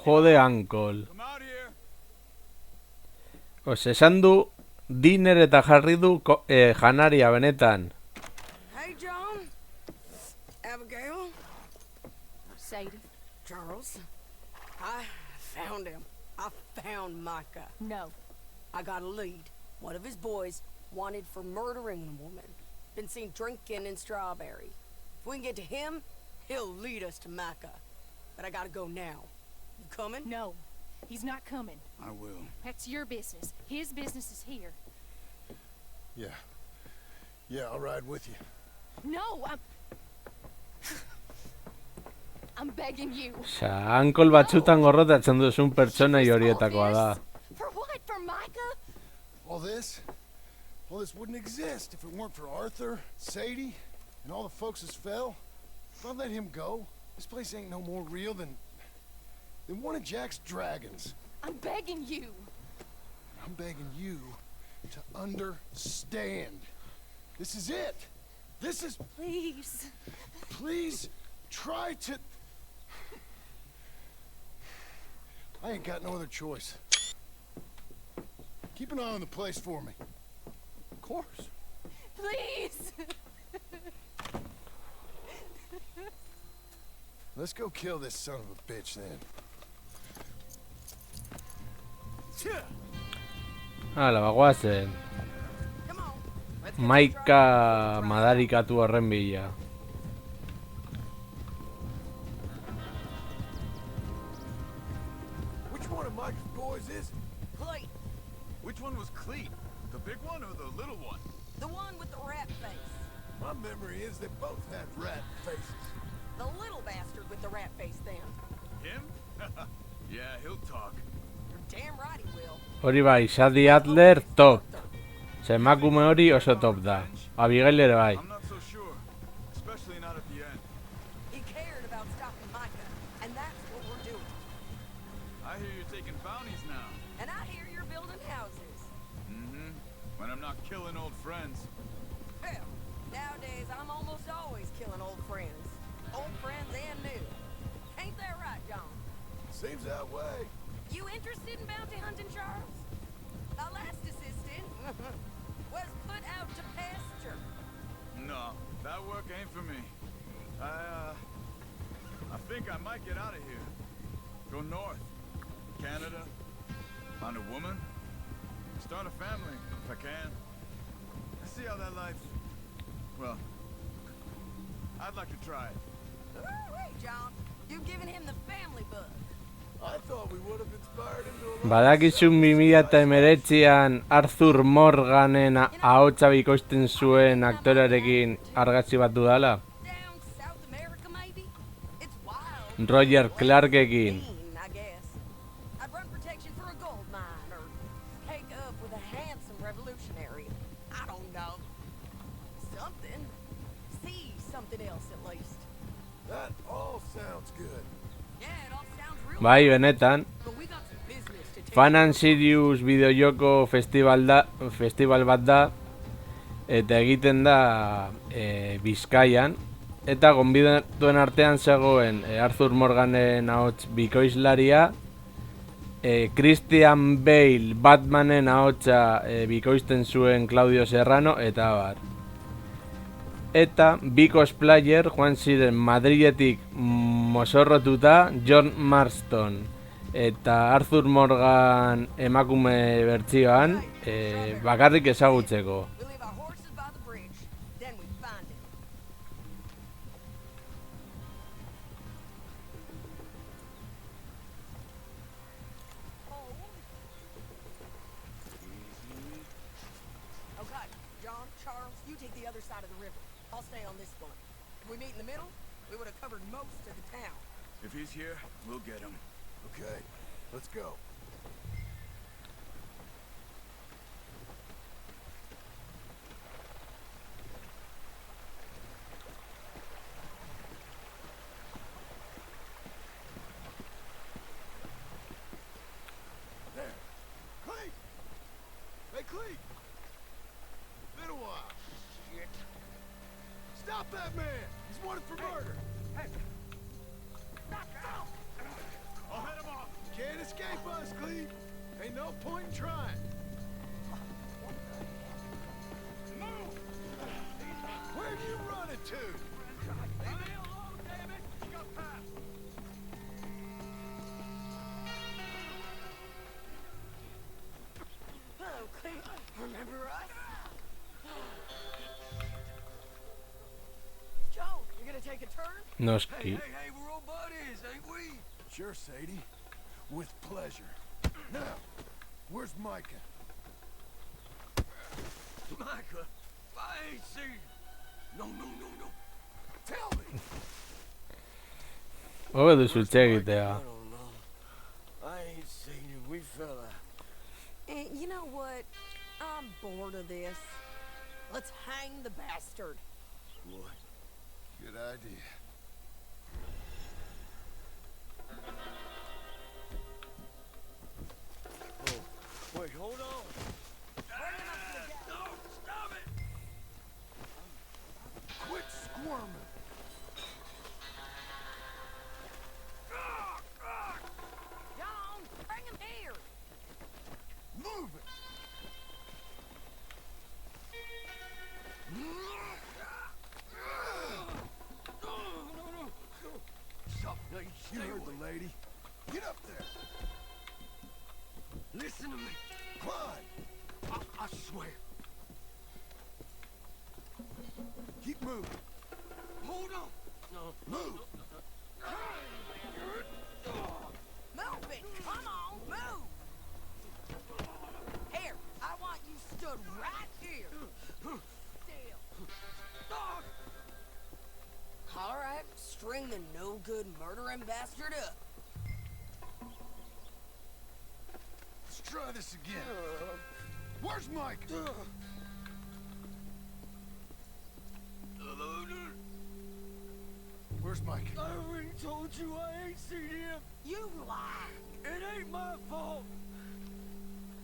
Jode, uncle. Come out here. Os esan du, diner eta jarri du janaria benetan. Hey, John. Abigail. Sadie. Charles. I found him. I found Micah. No. I got a lead. One of his boys wanted for murdering a woman. Been seen drinking in Strawberry. If we can get to him, he'll lead us to Micah. But I gotta go now. You coming? No. He's not coming. I will. That's your business. His business is here. Yeah. Yeah, I'll ride with you. No, I'm begging you. Osea, uncle batzutan gorrotatzen duzun pertsonai horietakoa da. For what? For Micah? All this wouldn't exist if it weren't for Arthur, Sadie, and all the folks that fell. If I let him go, this place ain't no more real than one of Jack's dragons. I'm begging you. I'm begging you to understand. This is it. This is... Please. Please try to... I ain't got no other choice. Keep an eye on the place for me. Of course. Please. Let's go kill this son of a bitch then. Hala, bagoazen. Maika madarikatu horren bila. Which one of Mike's boys is it? Clayton. Which one was Cleet? The big one or the little one? The one with the rat face. My memory is they both had rat faces. The little bastard with the rat face then. Him? Yeah, he'll talk. You're damn right he will. Hori bai, Sadie Adler, top. Emakume hori oso top da. Abigail ere bai. I'm not so sure, especially not at the end. He cared about stopping Micah, and that's what we're doing. I hear you're taking bounties now. And I hear you're building houses. Mm-hmm. When I'm not killing old friends. Hell, nowadays I'm almost always killing old friends. Old friends and new. Ain't that right, John? Seems that way. You interested in bounty hunting, Charles? Our last assistant was put out to pasture. No, that work ain't for me. I think I might get out of here. Go north. Canada. Find a woman. Start a family, if I can. I see how that life... Well, I'd like to try it. Wait, John. You've given him the family bug. I thought we would have inspired him to a... Badakizu 2019an Arthur Morganen ahotsa bikoizten zuen aktorearekin argazki bat dudala? Roger Clarkekin. I guess. I'd run protection for a gold mine. Sounds good. Bai, benetan. Fan and Serious bideojoko festival bat da, eta egiten da Bizkaian, eta gonbidatuen artean zegoen Arthur Morganen ahots bikoizlaria, Christian Bale Batmanen ahotsa bikoizten zuen Claudio Serrano, eta bar. Eta bi cosplayer joan ziren Madriletik mozorrotuta John Marston eta Arthur Morgan emakume bertsioan bakarrik ezagutzeko. Okay, John, Charles, you take the other side of the river. I'll stay on this one. If we meet in the middle, we would have covered most of the town. If he's here, we'll get him. Okay, let's go. There. Cleet! Hey, Cleet! Been a while. Shit. Stop that man! He's wanted for murder! Hey! Stop! I'll head him off! Can't escape us, Cleet! Ain't no point in trying. Move! Where are you running to? Leave me alone, damn it! You got past! Hello, Cleet. Remember us? Joe, you gonna take a turn? Noski. Hey, we're old buddies, ain't we? Sure, Sadie. With pleasure. Now, where's Micah? Micah? I ain't seen him. No. Tell me! Hobe duzu hitz egitea. I ain't seen him. We fell out. You know what? I'm bored of this. Let's hang the bastard. What? Good idea. Oh, wait, hold on. No, stop it! Quit squirming. John, bring him here. Move it! You heard the lady. Get up there. Listen to me. Climb. I swear. Keep moving. Hold on. No. Move. Move it. Come on, move. Here, I want you stood right here. Still. All right, string the no-good murdering bastard up. Let's try this again. Where's Mike? Where's Mike? I already told you I ain't seen him. You lie. It ain't my fault.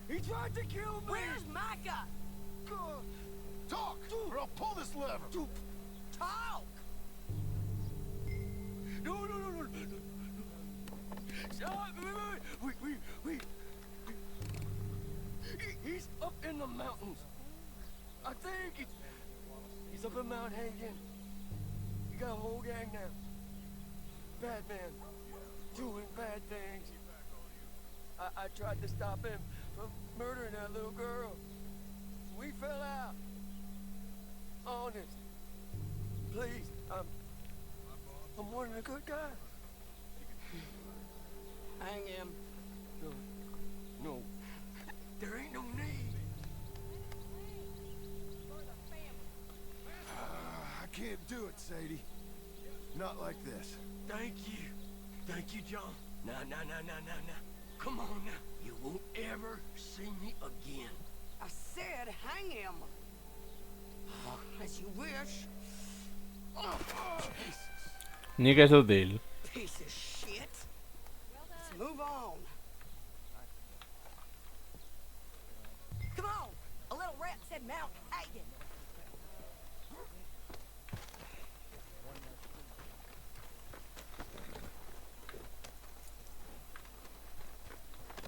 He tried to kill me. Where's Micah? Talk, or I'll pull this lever. Talk. No. Stop. Wait. He's up in the mountains. I think he's up in Mount Hagen. You got a whole gang now. Bad man. Doing bad things. I tried to stop him from murdering that little girl. We fell out. Honest. Please, I'm one of the good guys. Hang him. No. There ain't no need. I can't do it, Sadie. Not like this. Thank you, John. No. Come on now. You won't ever see me again. I said hang him. As you wish. Nik ez dut hil. Mount Hagen.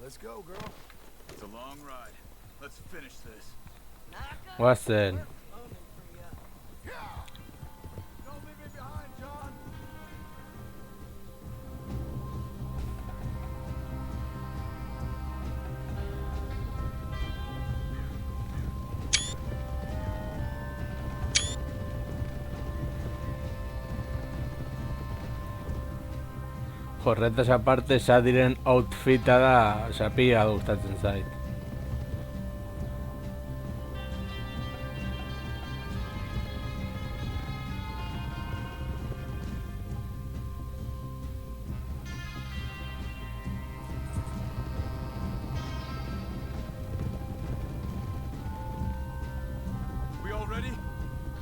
Let's go, girl. It's a long ride. Let's finish this. What's that? Don't leave me behind, John. Horretaz aparte, Sadiren outfita da, pila gustatzen zait. We all ready?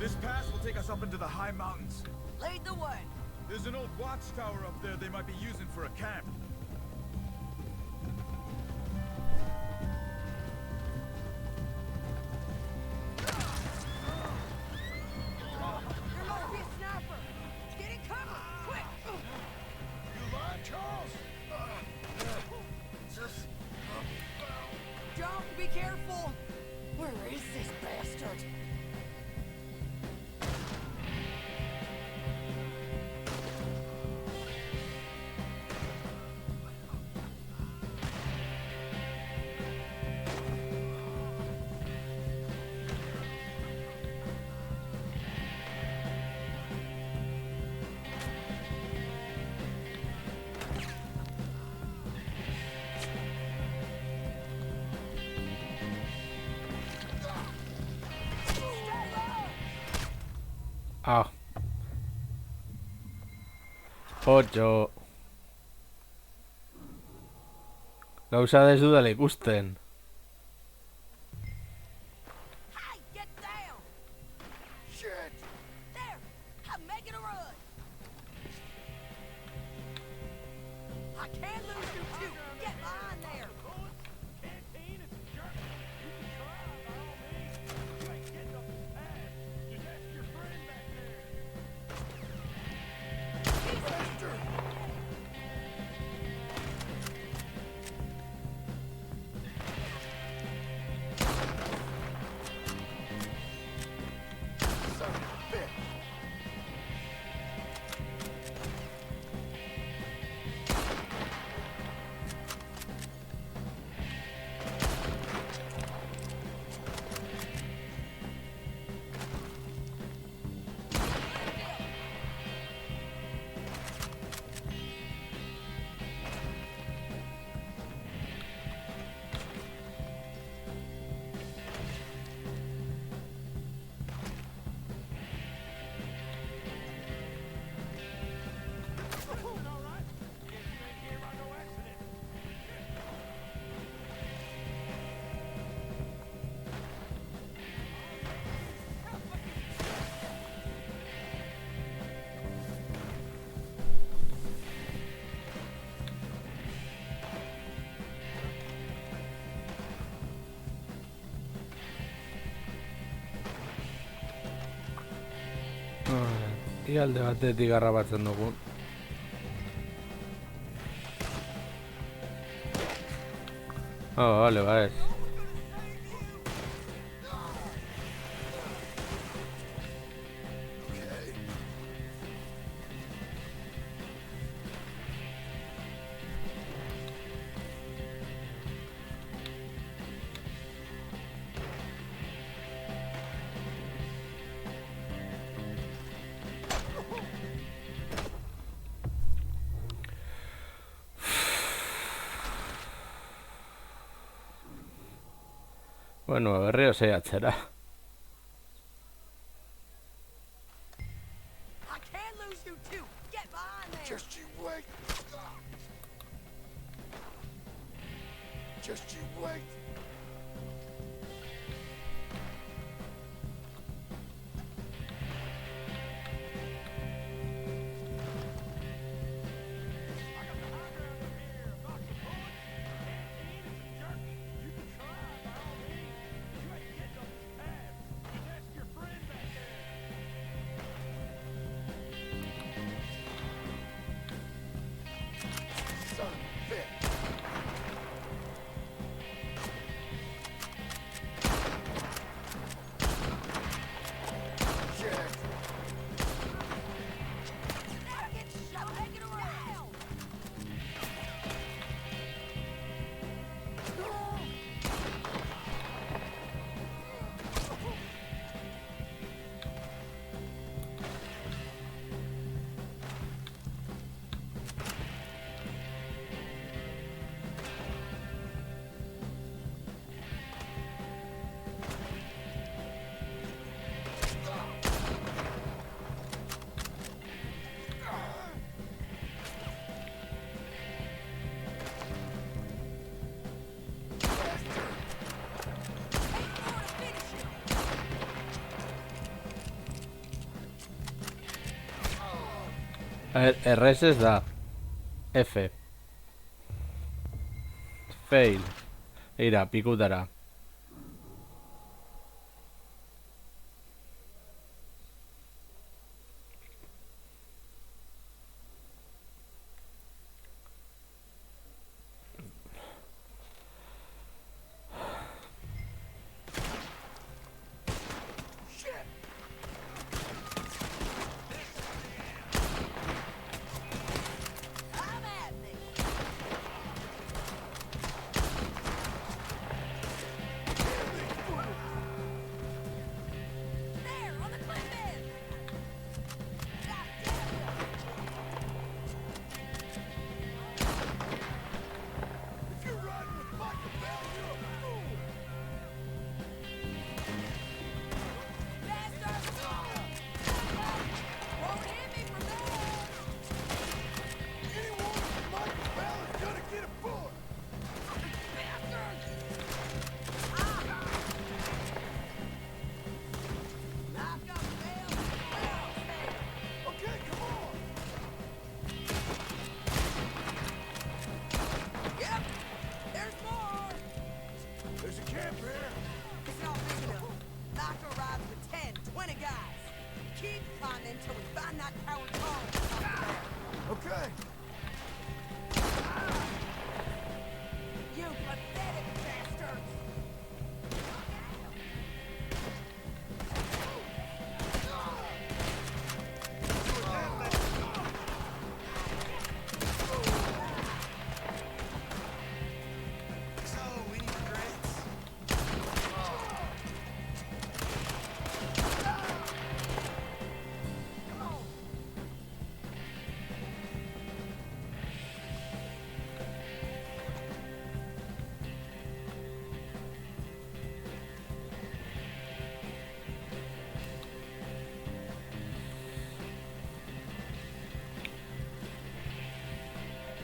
This pass will take us up into the high mountains. Lead the way. There's an old watchtower up there they might be using for a camp. There must be a sniper. Get in cover, quick. You lying, Charles? John, be careful. Where is this bastard? Ah. Potxo. Gauza ez dudala ikusten. Hey, get down. Shit. There. I'm making a run. I can't lose you two. Get behind there. Canteen is a jerk. You can try, by all means. You ain't getting up this path. Just ask your friend back there. Son of a bitch. Ia alde batetik garrabatzen dugu. Oh, vale, vale. Bueno, berriro saiatzera. I can't lose you two. Get behind there. Just you wait. Just you wait. Errez ez da. F. Fail. Eira, pikutara.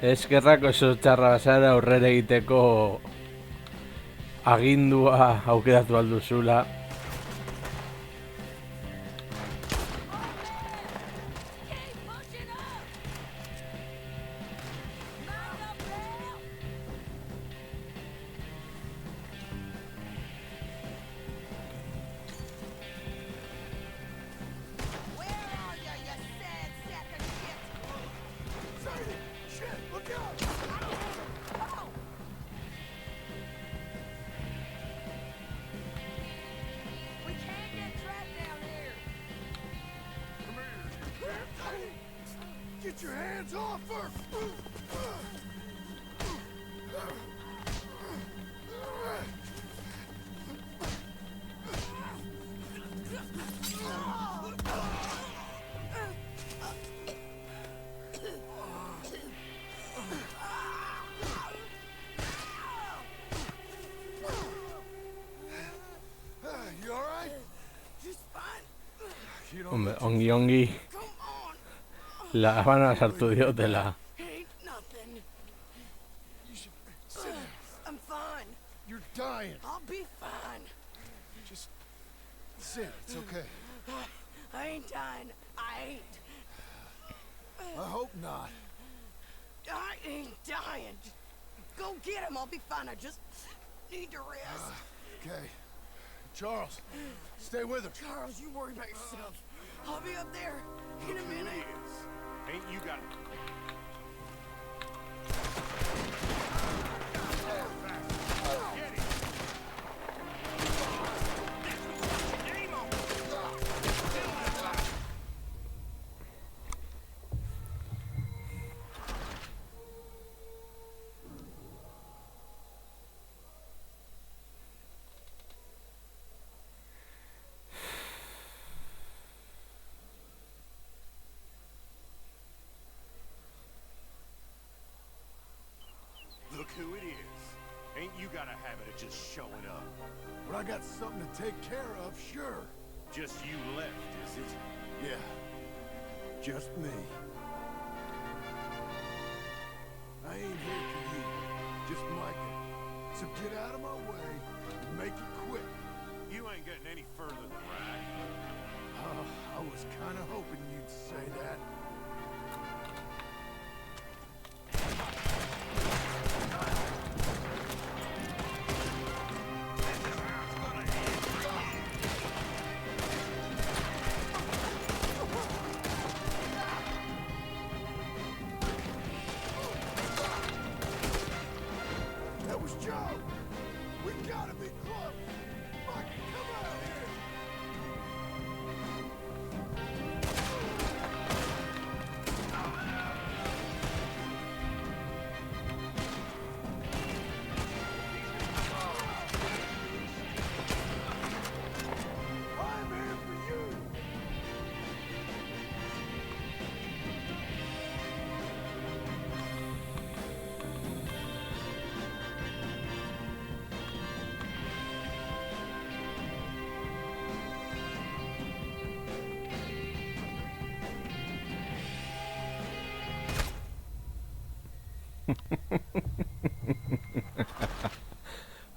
Eskerrak oso txarra bazara aurrera egiteko agindua aukeratu alduzula. Get your hands off her! You all right? Just fine. Hombre, ongi. La Habana sartu diotela. Ain't nothing. You should sit down. I'm fine. You're dying. I'll be fine. Just sit. It's okay. I ain't dying. I ain't. I hope not. I ain't dying. Go get him. I'll be fine. I just need to rest. Okay. Charles, stay with her. Charles, you worry about yourself. I'll be up there in a minute. Ain't you got Look who it is. Ain't you got a habit of just showing up? When I got something to take care of, sure. Just you left, is it? Yeah. Just me. I ain't here for you. Just Micah. So get out of my way and make it quick. You ain't getting any further than right. Oh, I was kind of hoping you'd say that.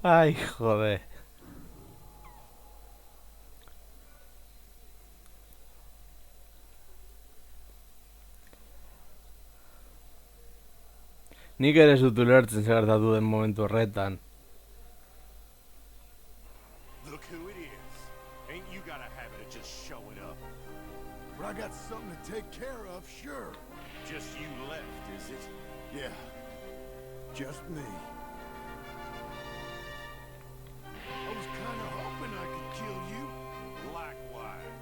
Ay, joder. Nik ere ez dut ulertzen zer gertatu den momentu horretan. Look who it is. Ain't you got a habit of just showing up? But I got something to take care of, sure. Just you left, is it? Yeah. Just me. I was kind of hoping I could kill you. Likewise.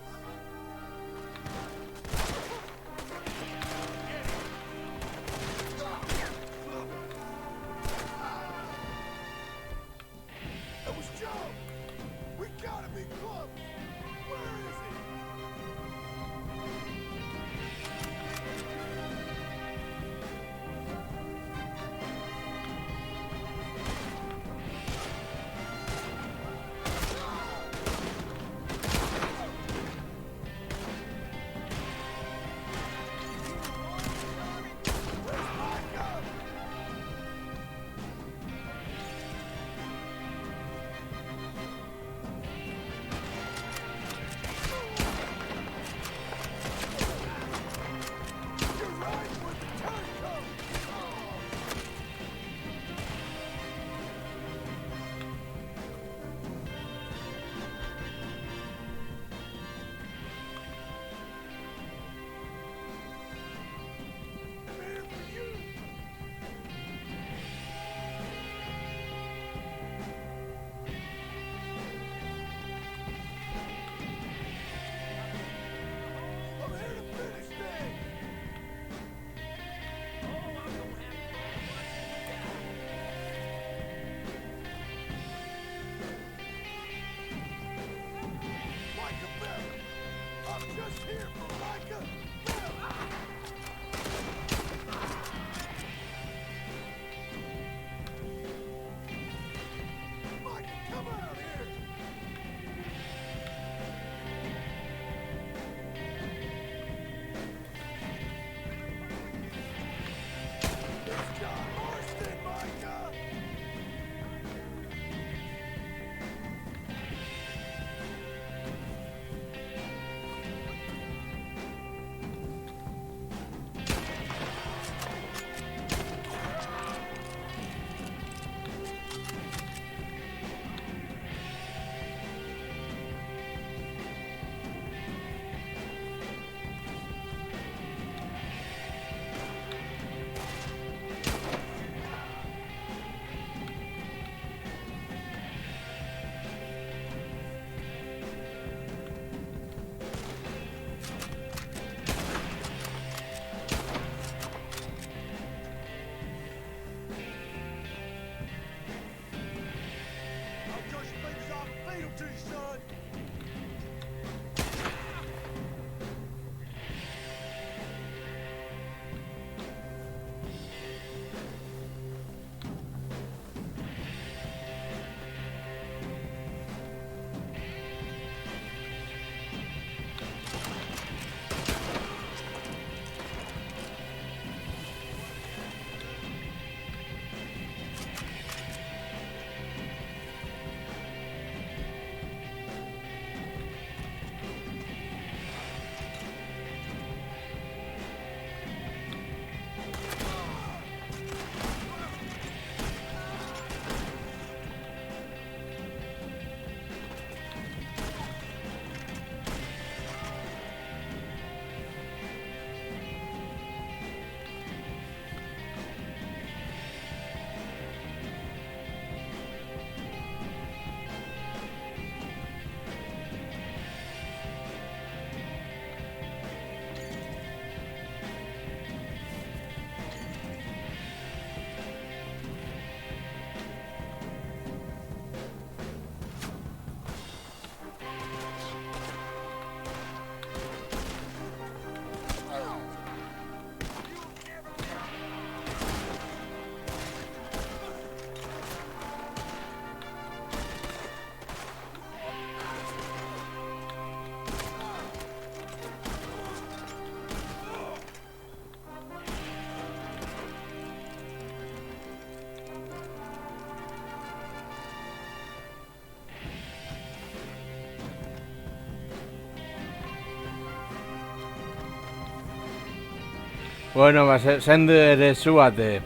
That was Joe. We gotta be close. Where is he? Bueno, ba, zendu ere zu bate.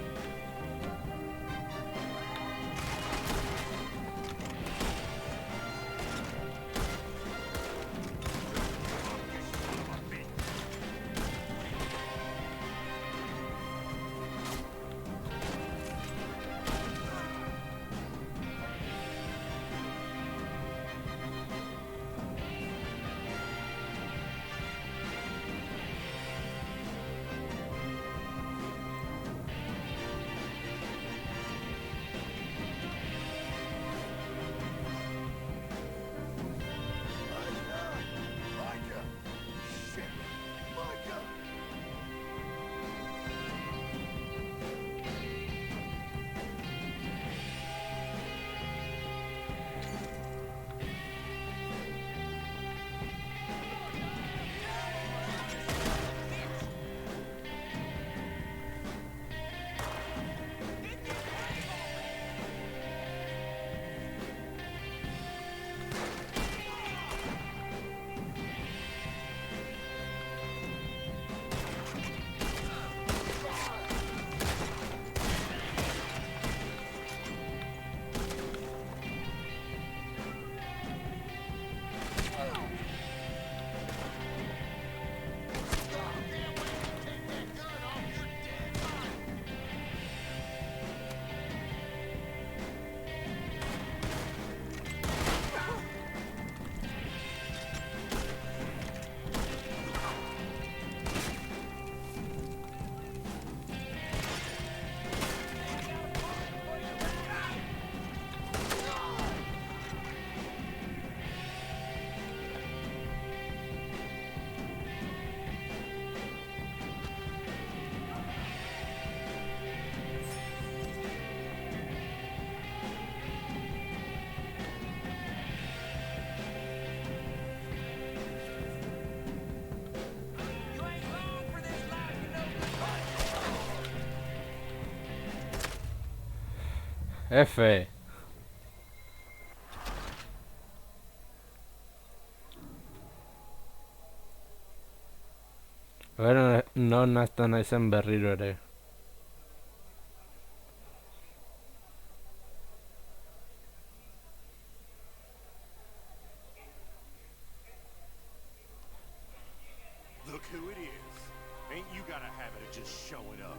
F. Bueno, non hasta naizen berriro ere. Look who it is. Ain't you got a habit of just showing up?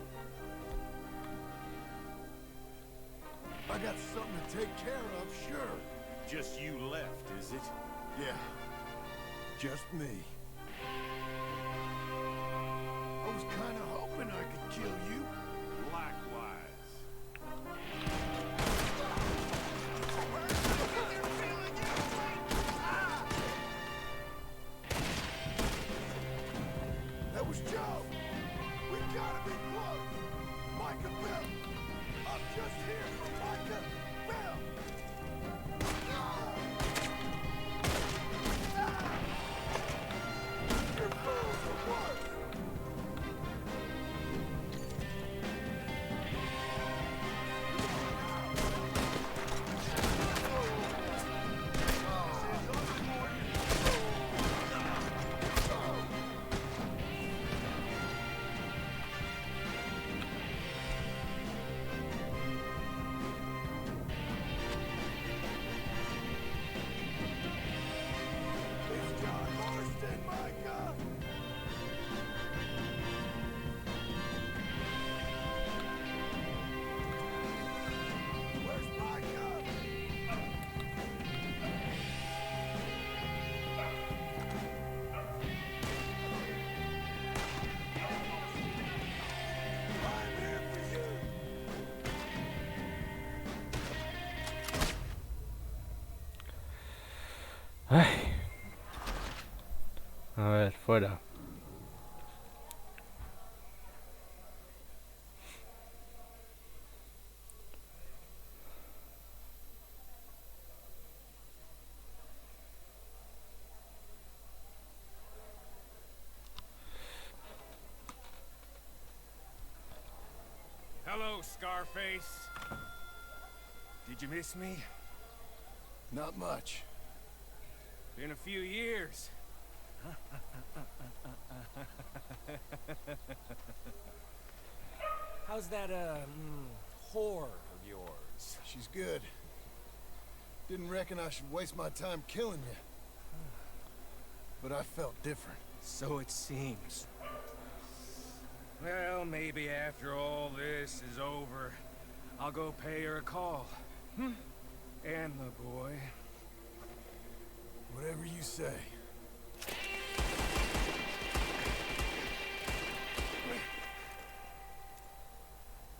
I got something to take care of, sure. Just you left, is it? Yeah. Just me. I was kind of hoping I could kill you. Likewise. That was Joe. We gotta be close. Micah Bell. I'm just here for Micah Bell. Your fools are worse. It's John Marston, Micah. Where's Micah? I'm here for you. Ay. A ver, fuera. Hello, Scarface. Did you miss me? Not much. Been a few years. How's that, whore of yours? She's good. Didn't reckon I should waste my time killing you. But I felt different. So it seems. Well, maybe after all this is over, I'll go pay her a call. And the boy. Whatever you say.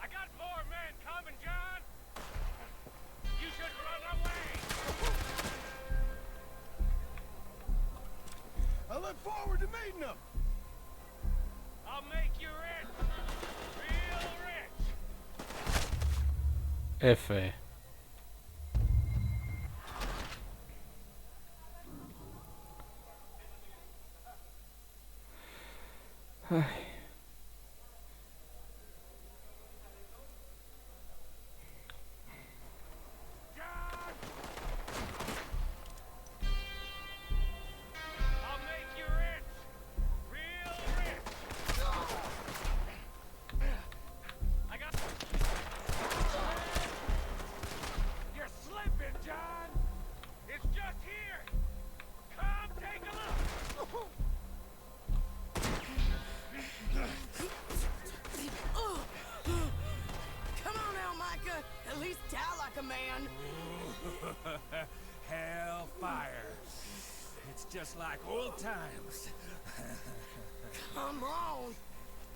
I got more men coming, John. You should run away. I look forward to meeting them. I'll make you rich. Real rich. F. Ay. I'll make you rich. Real rich. I got... You're slipping, John. It's just here. Come take a look. Come on now, Micah. At least die like a man. Hellfire. It's just like old times. Come on.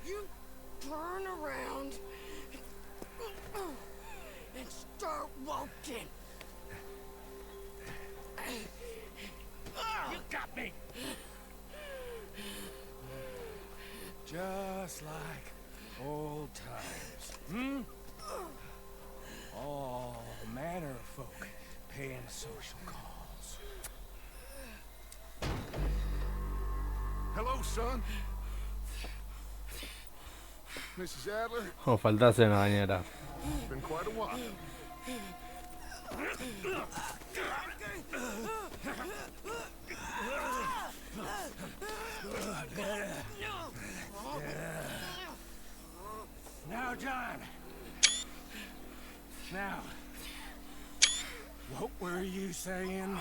You turn around and start walking. You got me. Just like old times. All manner of folk paying social calls. Hello, son. Mrs. Adler, Oh, falta cena gainera. it's been quite a while. Now, John. Now. What were you saying?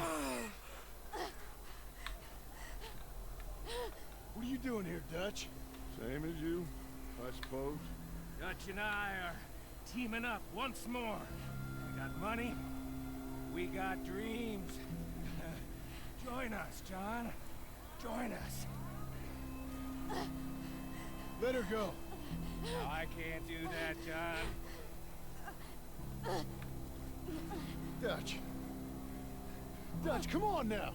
What are you doing here, Dutch? Same as you, I suppose. Dutch and I are teaming up once more. We got money. We got dreams. Join us, John. Join us. Let her go. No, I can't do that, John. Dutch. Dutch, come on now.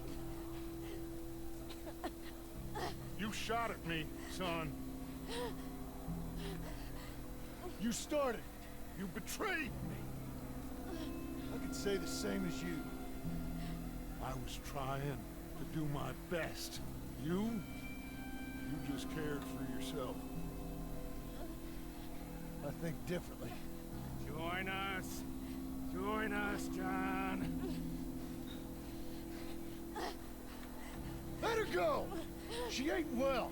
You shot at me, son. You started. You betrayed me. I could say the same as you. I was trying to do my best. You just cared for yourself. I think differently. Join us. Join us, John. Let her go! She ain't well.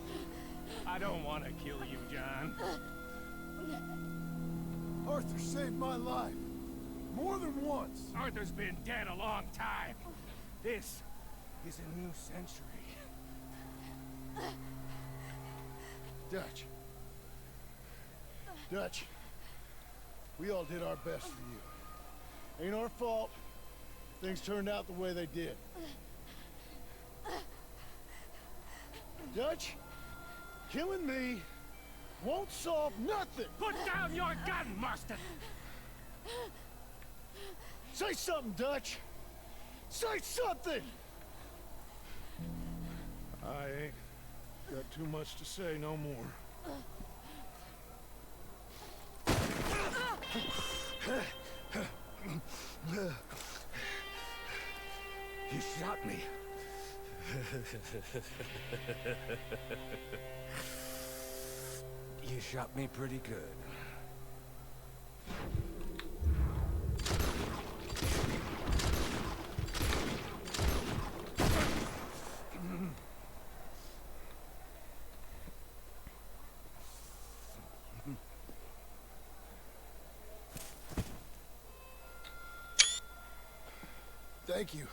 I don't want to kill you, John. Arthur saved my life. More than once. Arthur's been dead a long time. This is a new century. Dutch. Dutch. We all did our best for you. Ain't our fault. Things turned out the way they did. Dutch, killing me won't solve nothing. Put down your gun, Marston! Say something, Dutch. Say something! I ain't got too much to say no more. You shot me. You shot me pretty good. Thank you.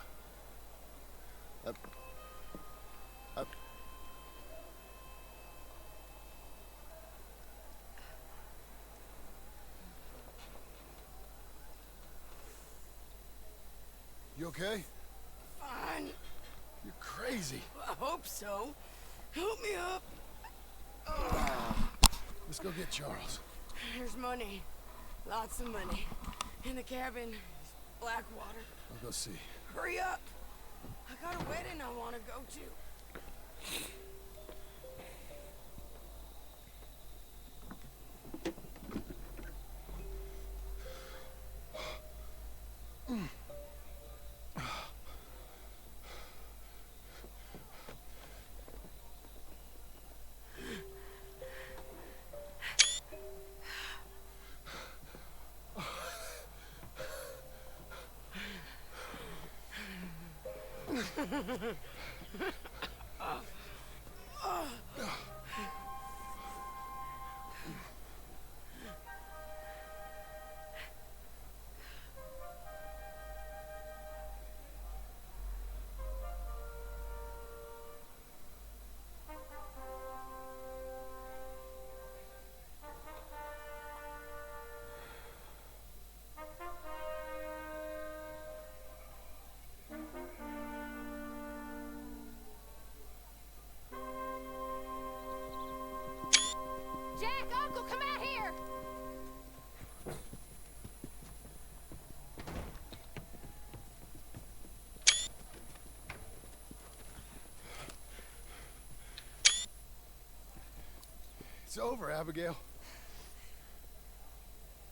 You okay? Fine. You're crazy. I hope so. Help me up. Let's go get Charles. There's money. Lots of money. In the cabin is Blackwater. I'll go see. Hurry up. I got a wedding I want to go to. Jack, Uncle, come out here! It's over, Abigail.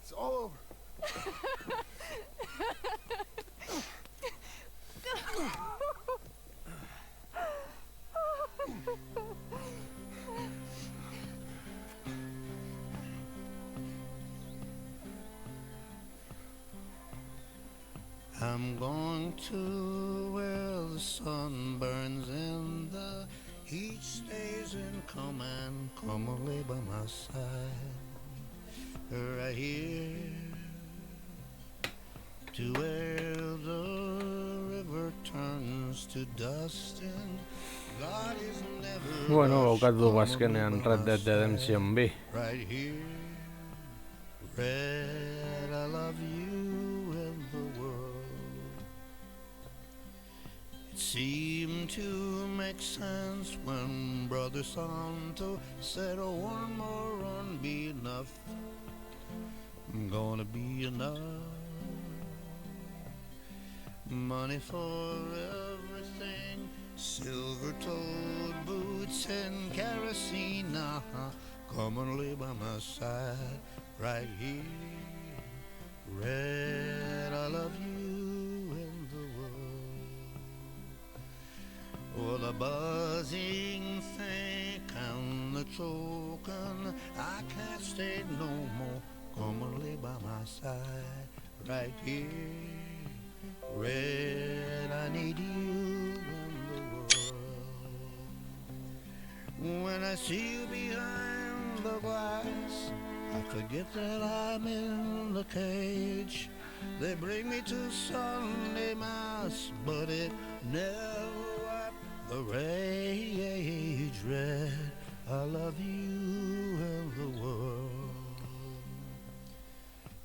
It's all over. I'm going to where the sun burns and the heat stays in command. Come and lay by my side, right here, to where the river turns to dust and God is never Bueno, rushed. bukatu dugu Come and azkenean lay by Red my Dead Redemption side, 2. right here, Red, I love you and the world. It seemed to make sense when Brother Santo said, oh, one more run be enough. I'm gonna be enough. Money for everything, silver-toed boots and kerosene. Come and lay by my side, right here. Red, I love you and the world. Oh, the buzzing think and the choking, I can't stay no more. Come and lay by my side, right here. Red, I need you in the world. When I see you behind the glass, I forget that I'm in the cage. They bring me to Sunday Mass, but it never wiped the rage. Red, I love you and the world.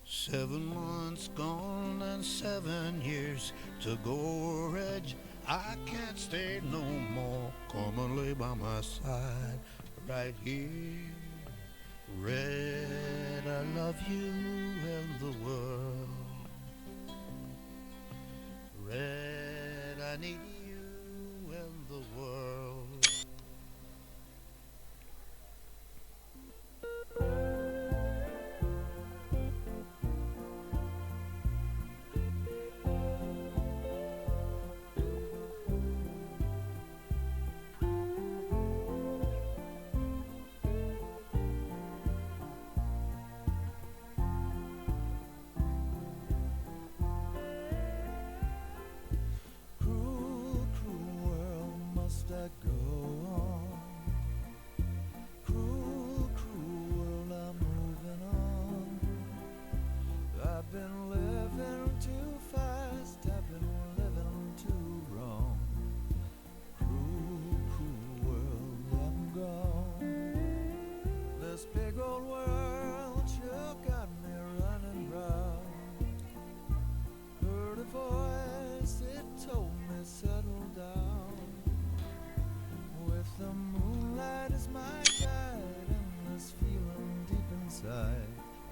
7 months gone and 7 years to go, Reg. I can't stay no more. Come and lay by my side, right here. Red, I love you and the world. Red, I need you and the world.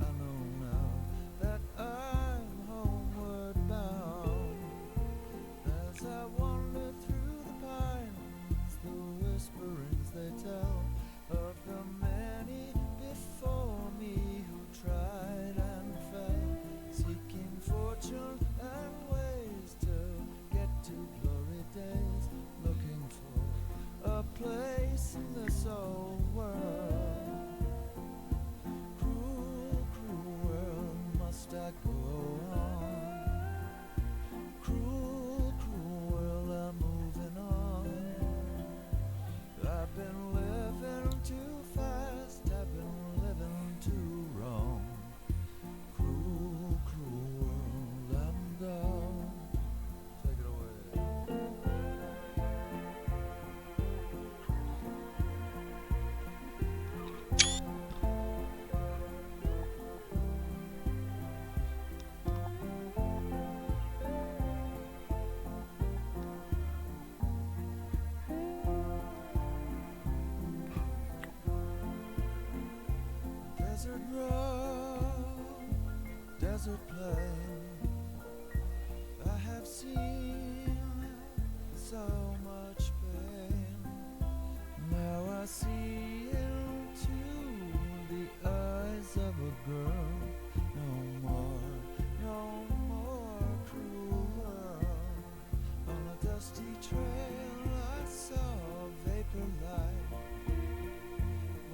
I know now that I'm homeward bound. As I wander through the pines, the whisperings they tell of the many before me who tried and fell, seeking fortune and ways to get to glory days, looking for a place in this old world. Cruel, cruel world, must I go on? Cruel, cruel world, I'm moving on. I've been living too fast, I've been living too wrong. Cruel, cruel world, I'm gone. Take it away. Desert road, desert plain, I have seen so much pain. Now I see into the eyes of a girl. No more, no more cruel world. On a dusty trail I saw a vapor light.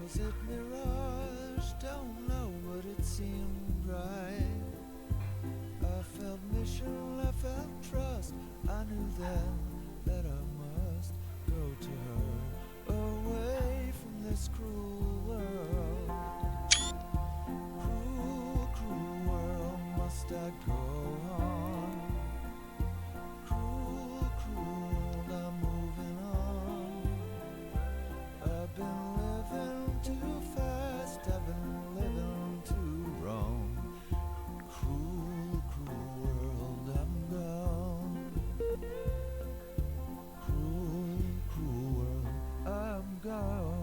Was it mirage? Don't know, but it seemed right. I felt mission, I felt trust. I knew then that I must go to her, away from this cruel world. Cruel, cruel world, must I go on? Cruel, cruel world, I'm moving on. I've been living too fast, I've been living too wrong. Cruel, cruel world, I'm gone. Cruel, cruel world, I'm gone.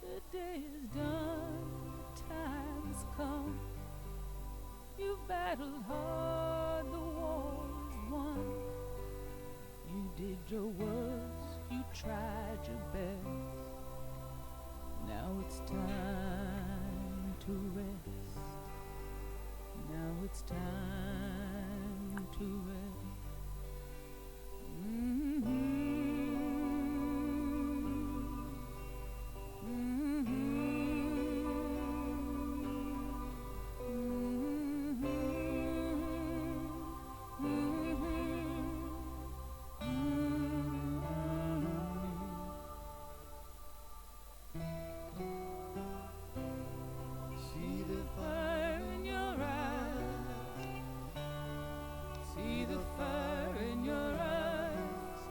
The day is done, time has come. You battled hard, the war is won. You did your worst, you tried your best. Now it's time to rest. Now it's time to rest. See the fire in your eyes. See the fire in your eyes.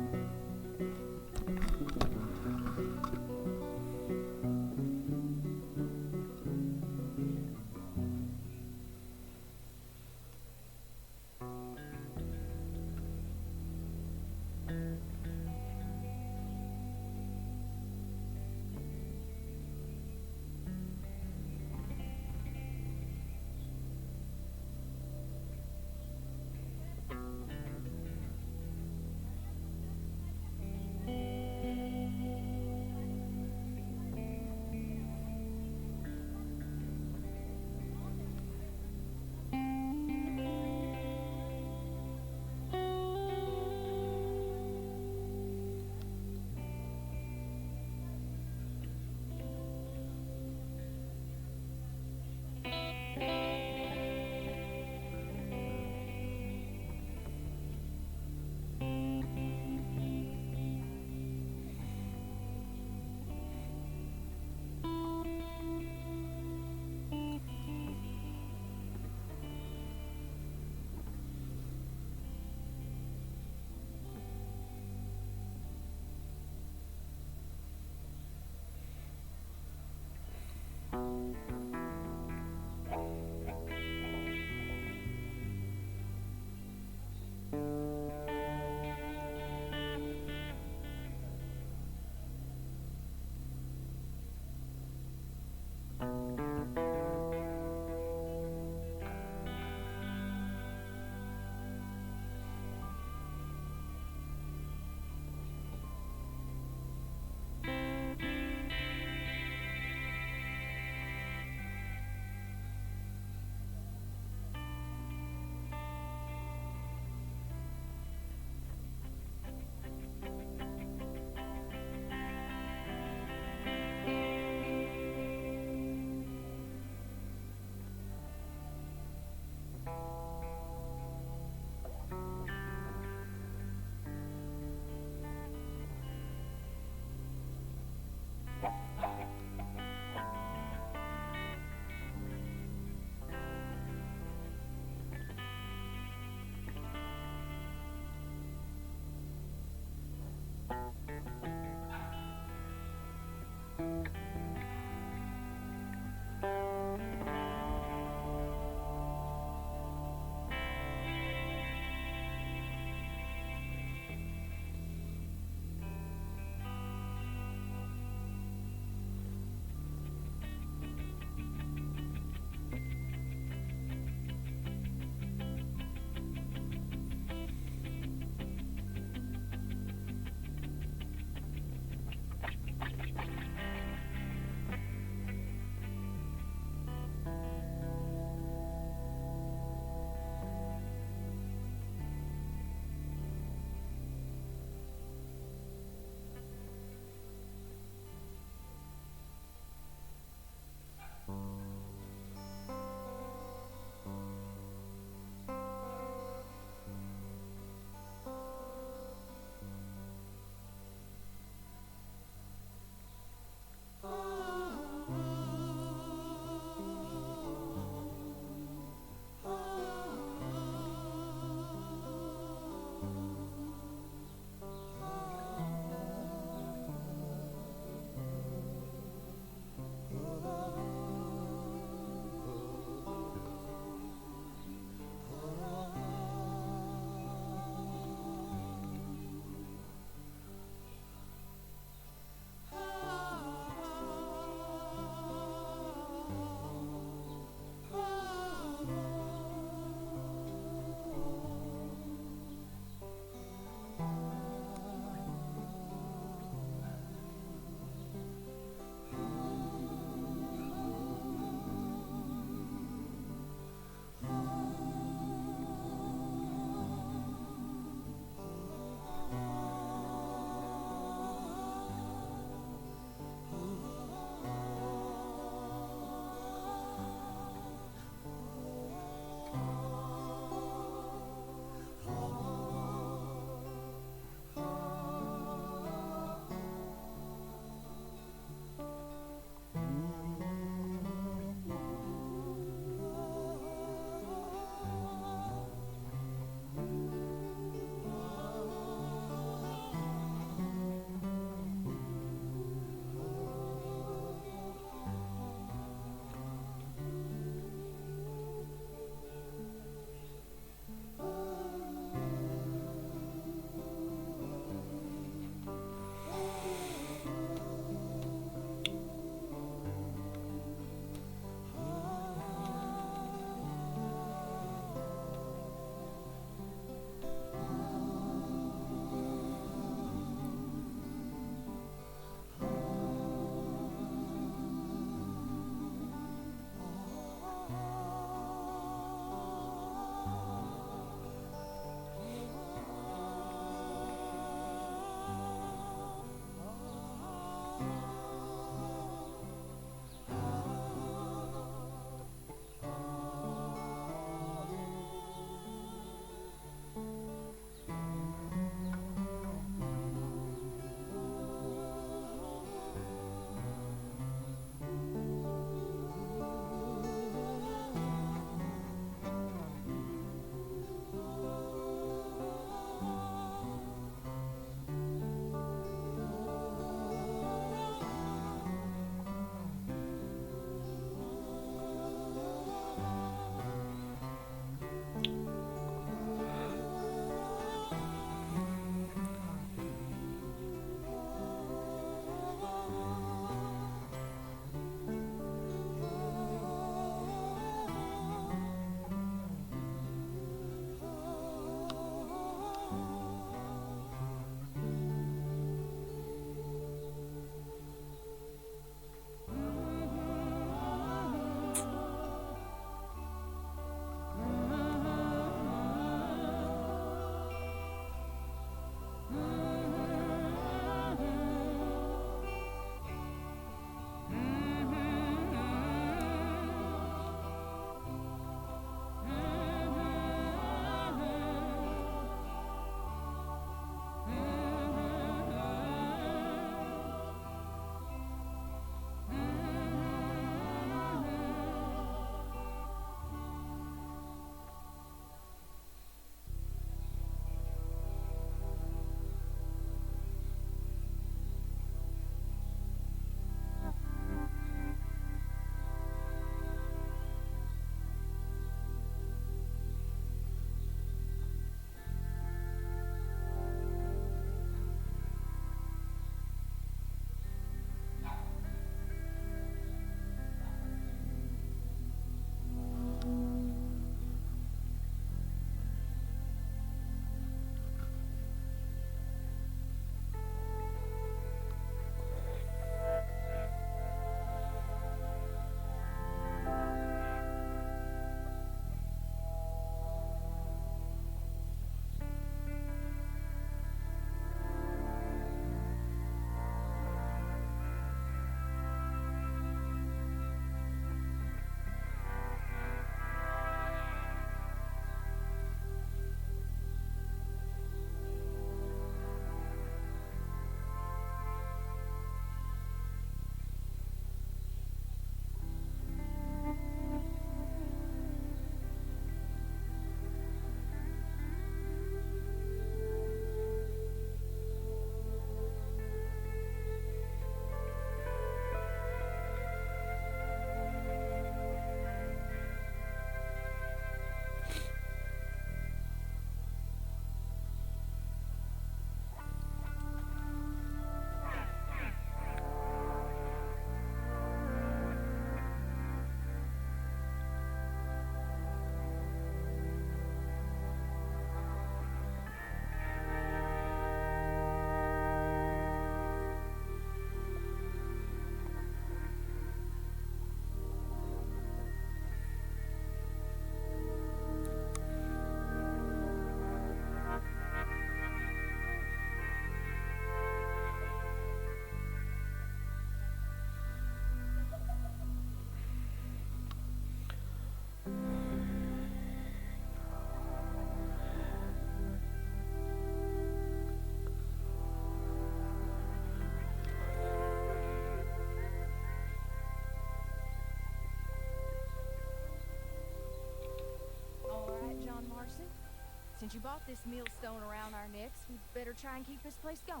Since you bought this millstone around our necks, we better try and keep this place going.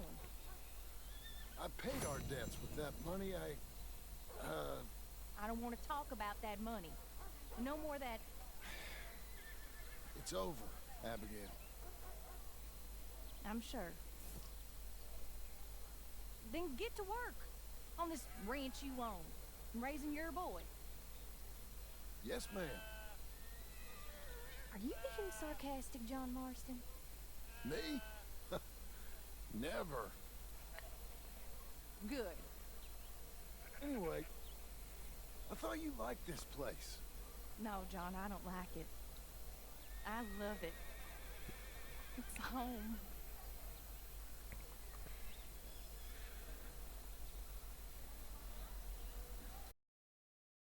I paid our debts with that money. I don't want to talk about that money. No more of that. It's over, Abigail. I'm sure. Then get to work on this ranch you own, and raising your boy. Yes, ma'am. Are you being sarcastic, John Marston? Me? Never. Good. Anyway, I thought you liked this place. No, John, I don't like it. I love it. It's home.